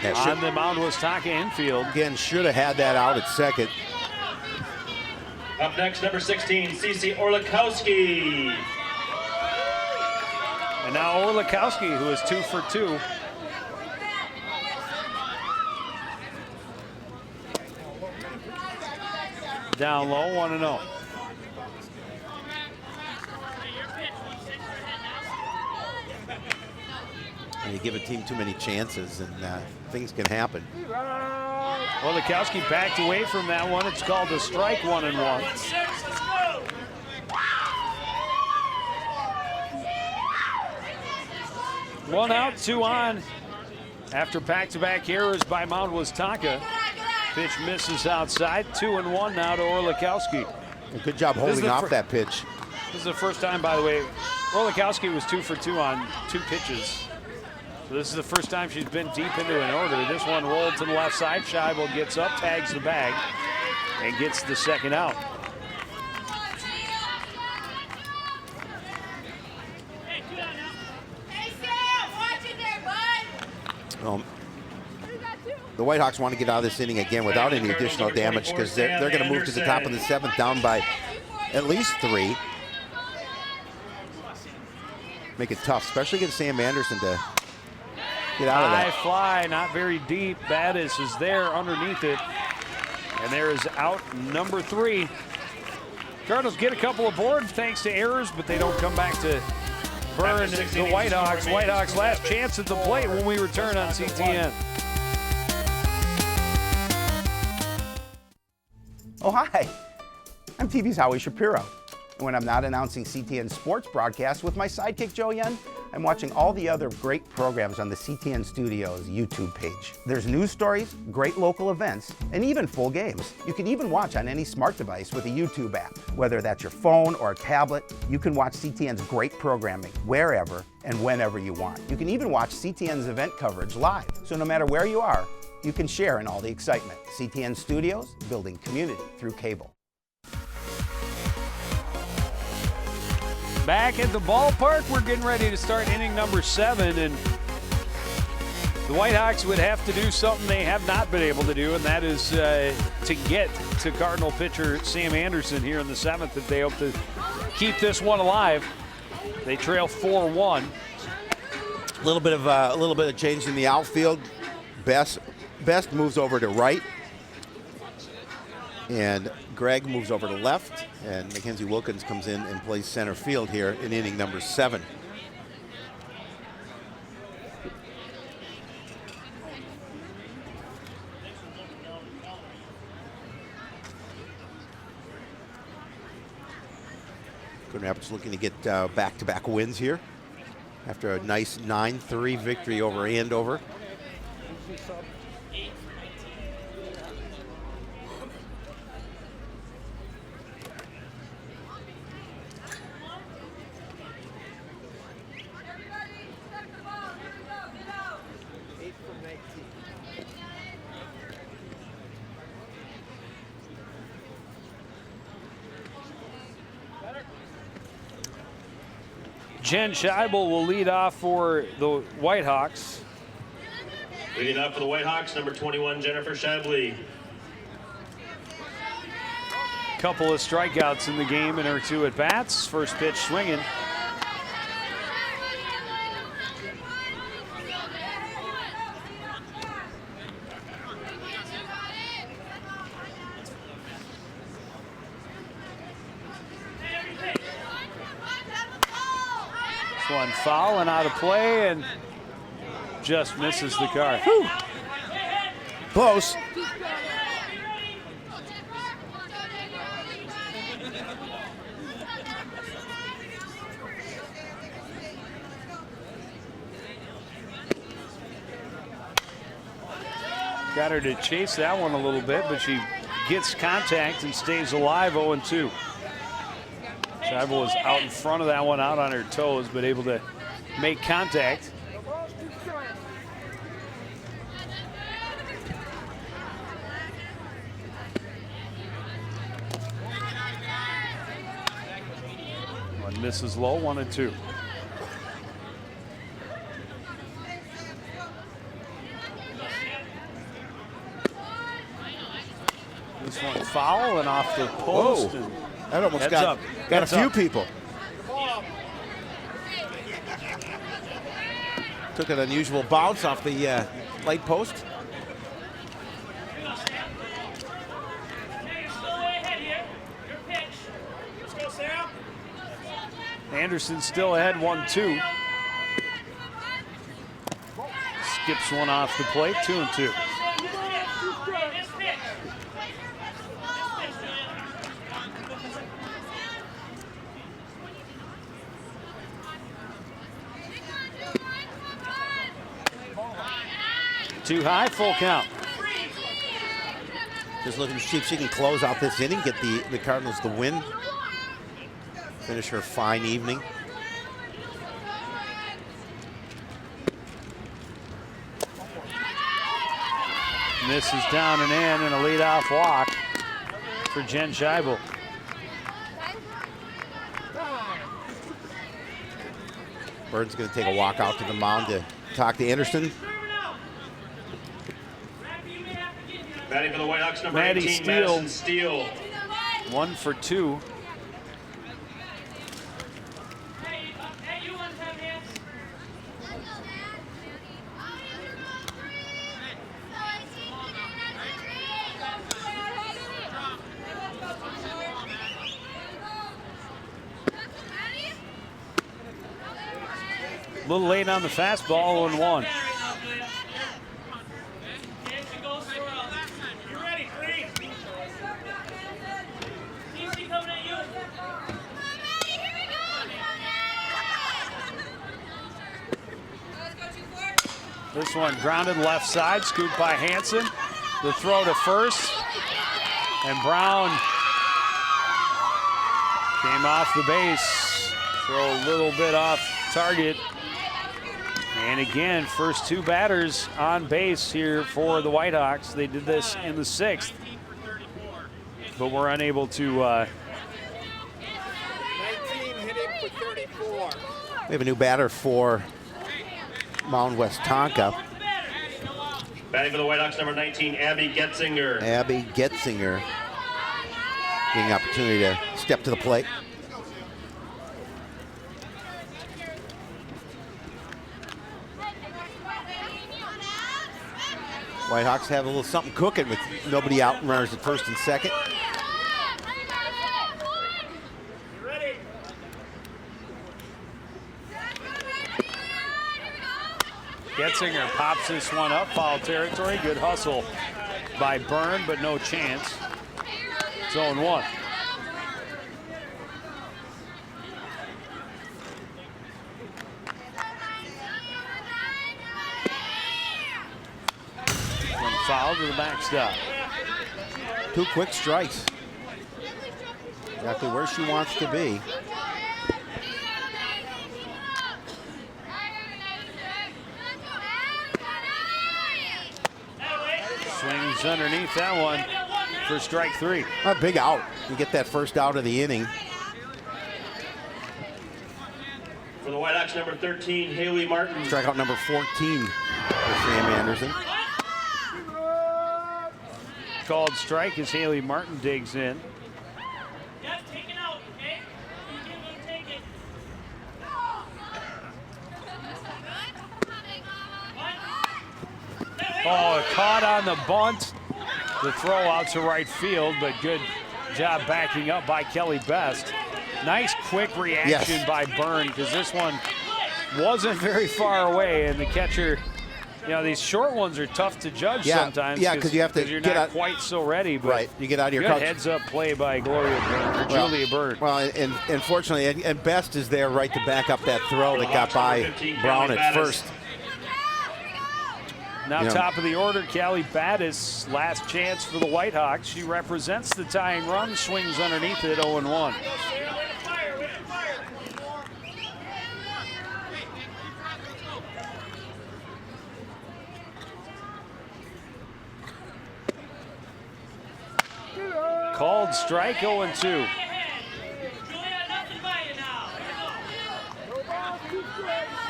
on the Mound Westonka infield. Again, should have had that out at second. Up next, number 16, CeCe Orlikowski. And now Orlikowski, who is 2 for 2. Down low, 1-0. And you give a team too many chances, and things can happen. Orlikowski backed away from that one. It's called a strike, 1-1. One out, 2 on. After back-to-back errors by Mound Westonka. Pitch misses outside. 2-1 now to Orlikowski. Good job holding off that pitch. This is the first time, by the way, Orlikowski was 2 for 2 on 2 pitches. So this is the first time she's been deep into an order. This one rolled to the left side. Scheibel gets up, tags the bag, and gets the second out. The Whitehawks want to get out of this inning again without any additional damage because they're going to move to the top of the 7th down by at least 3. Make it tough, especially against Sam Anderson to get out of that. High fly, not very deep. Battis is there underneath it. And there is out number 3. Cardinals get a couple aboard thanks to errors, but they don't come back to burn the Whitehawks. Whitehawks last chance at the plate when we return on CTN. Oh, hi. I'm TV's Howie Shapiro. And when I'm not announcing CTN sports broadcasts with my sidekick Joe Yen, I'm watching all the other great programs on the CTN Studios YouTube page. There's news stories, great local events, and even full games. You can even watch on any smart device with a YouTube app. Whether that's your phone or a tablet, you can watch CTN's great programming wherever and whenever you want. You can even watch CTN's event coverage live. So no matter where you are, you can share in all the excitement. CTN Studios, building community through cable. Back at the ballpark, we're getting ready to start inning number 7, and the Whitehawks would have to do something they have not been able to do, and that is to get to Cardinal pitcher Sam Anderson here in the 7th if they hope to keep this one alive. They trail 4-1. A little bit of change in the outfield. Best moves over to right, and Greg moves over to left, and Mackenzie Wilkins comes in and plays center field here in inning number 7. Coon Rapids looking to get back-to-back wins here after a nice 9-3 victory over Andover. Jen Scheibel will lead off for the Whitehawks. Leading up for the Whitehawks, number 21, Jennifer Shabley. Couple of strikeouts in the game in her 2 at-bats. First pitch swinging. One foul and out of play, and just misses the card. Whew. Close. Got her to chase that one a little bit, but she gets contact and stays alive. 0-2. Scheibel was out in front of that one, out on her toes, but able to make contact. This is low, 1-2. This one foul and off the post. Whoa. And That almost heads got up. a Heads few up. people. Took an unusual bounce off the light post. Anderson still ahead, 1-2. Skips one off the plate, 2-2. Too high, full count. Just looking to see if she can close out this inning, get the Cardinals the win. Finish her fine evening. Misses down and in and a leadoff walk for Jen Scheibel. Bird's going to take a walk out to the mound to talk to Anderson. Batting for the Whitehawks, number Maddie 18, Steele. Madison Steele. 1 for 2. A little late on the fastball, 0-1. This one grounded left side, scooped by Hanson. The throw to first, and Brown came off the base. Throw a little bit off target. And again, first two batters on base here for the Whitehawks. They did this in the 6th, but were unable to. 19 hitting for 34. We have a new batter for Mound Westonka. Batting for the Whitehawks, number 19, Abby Getzinger. Abby Getzinger getting an opportunity to step to the plate. Whitehawks have a little something cooking with nobody out and runners at first and second. Getzinger pops this one up, foul territory. Good hustle by Byrne, but no chance. It's 0-1. Foul to the backstop. 2 quick strikes. Exactly where she wants to be. Swings underneath that one for strike 3. A big out. You get that first out of the inning. For the Whitehawks, number 13, Haley Martin. Strikeout number 14 for Sam Anderson. Called strike as Haley Martin digs in. Oh, caught on the bunt. The throw out to right field, but good job backing up by Kelly Best. Nice quick reaction by Byrne, because this one wasn't very far away, and the catcher, you know, these short ones are tough to judge sometimes. Yeah, because you have to you're get not out, quite so ready. But right, you get out of your good couch. heads-up play by Julia Byrne. Well, and fortunately, and Best is there right to back up that throw that got by Brown at first. Now top of the order, Callie Battis, last chance for the Whitehawks. She represents the tying run, swings underneath it, 0-1. Called strike, 0-2.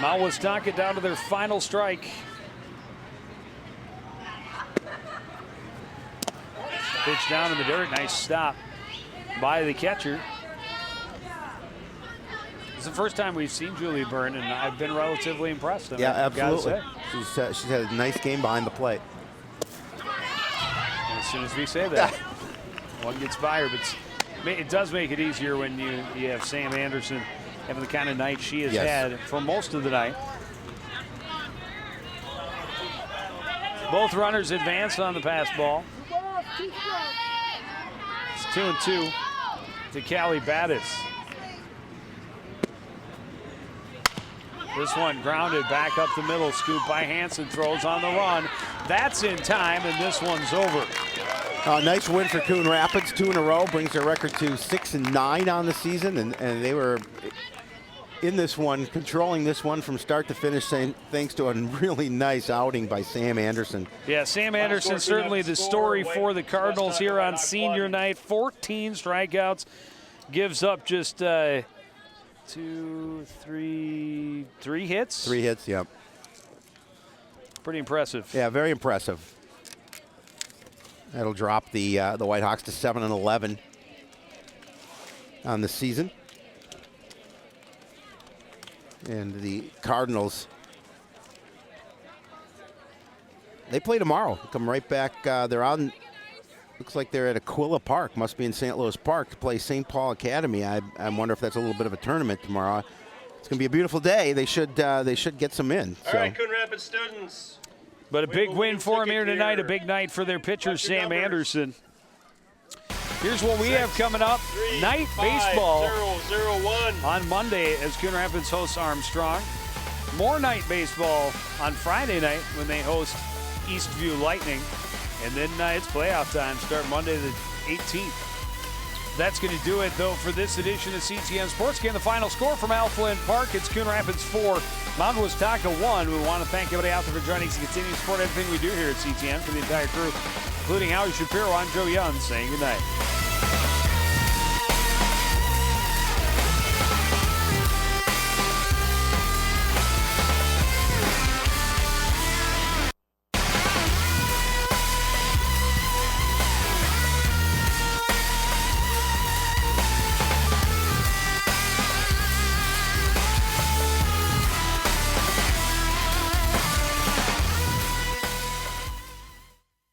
Mound Westonka down to their final strike. Pitch down in the dirt. Nice stop by the catcher. It's the first time we've seen Julie Byrne, and I've been relatively impressed. Yeah, absolutely. She's had a nice game behind the plate. And as soon as we say that, one gets by her, but it does make it easier when you have Sam Anderson having the kind of night she has had for most of the night. Both runners advanced on the pass ball. It's 2-2 to Callie Battis. This one grounded back up the middle, scoop by Hansen, throws on the run. That's in time, and this one's over. Nice win for Coon Rapids, 2 in a row, brings their record to 6-9 on the season, and they were in this one, controlling this one from start to finish, thanks to a really nice outing by Sam Anderson. Yeah, Sam Anderson certainly the story for the Cardinals here on senior night. 14 strikeouts, gives up just 3 hits? 3 hits, yep. Pretty impressive. Yeah, very impressive. That'll drop the Whitehawks to 7-11 on the season. And the Cardinals, they play tomorrow. Come right back. They're on, looks like they're at Aquila Park. Must be in St. Louis Park to play St. Paul Academy. I wonder if that's a little bit of a tournament tomorrow. It's going to be a beautiful day. They should get some in. All right, Coon Rapids students. But a big win for them here tonight. A big night for their pitcher, Sam Anderson. Here's what we have coming up. Night baseball 0-0-1 on Monday as Coon Rapids hosts Armstrong. More night baseball on Friday night when they host Eastview Lightning. And then it's playoff time. Start Monday the 18th. That's going to do it, though, for this edition of CTN Sports. Again, the final score from Al Flynn Park. It's Coon Rapids 4, Mound Westonka 1. We want to thank everybody out there for joining us and continue to support everything we do here at CTN. For the entire crew, including Howie Shapiro, I'm Joe Young, saying goodnight.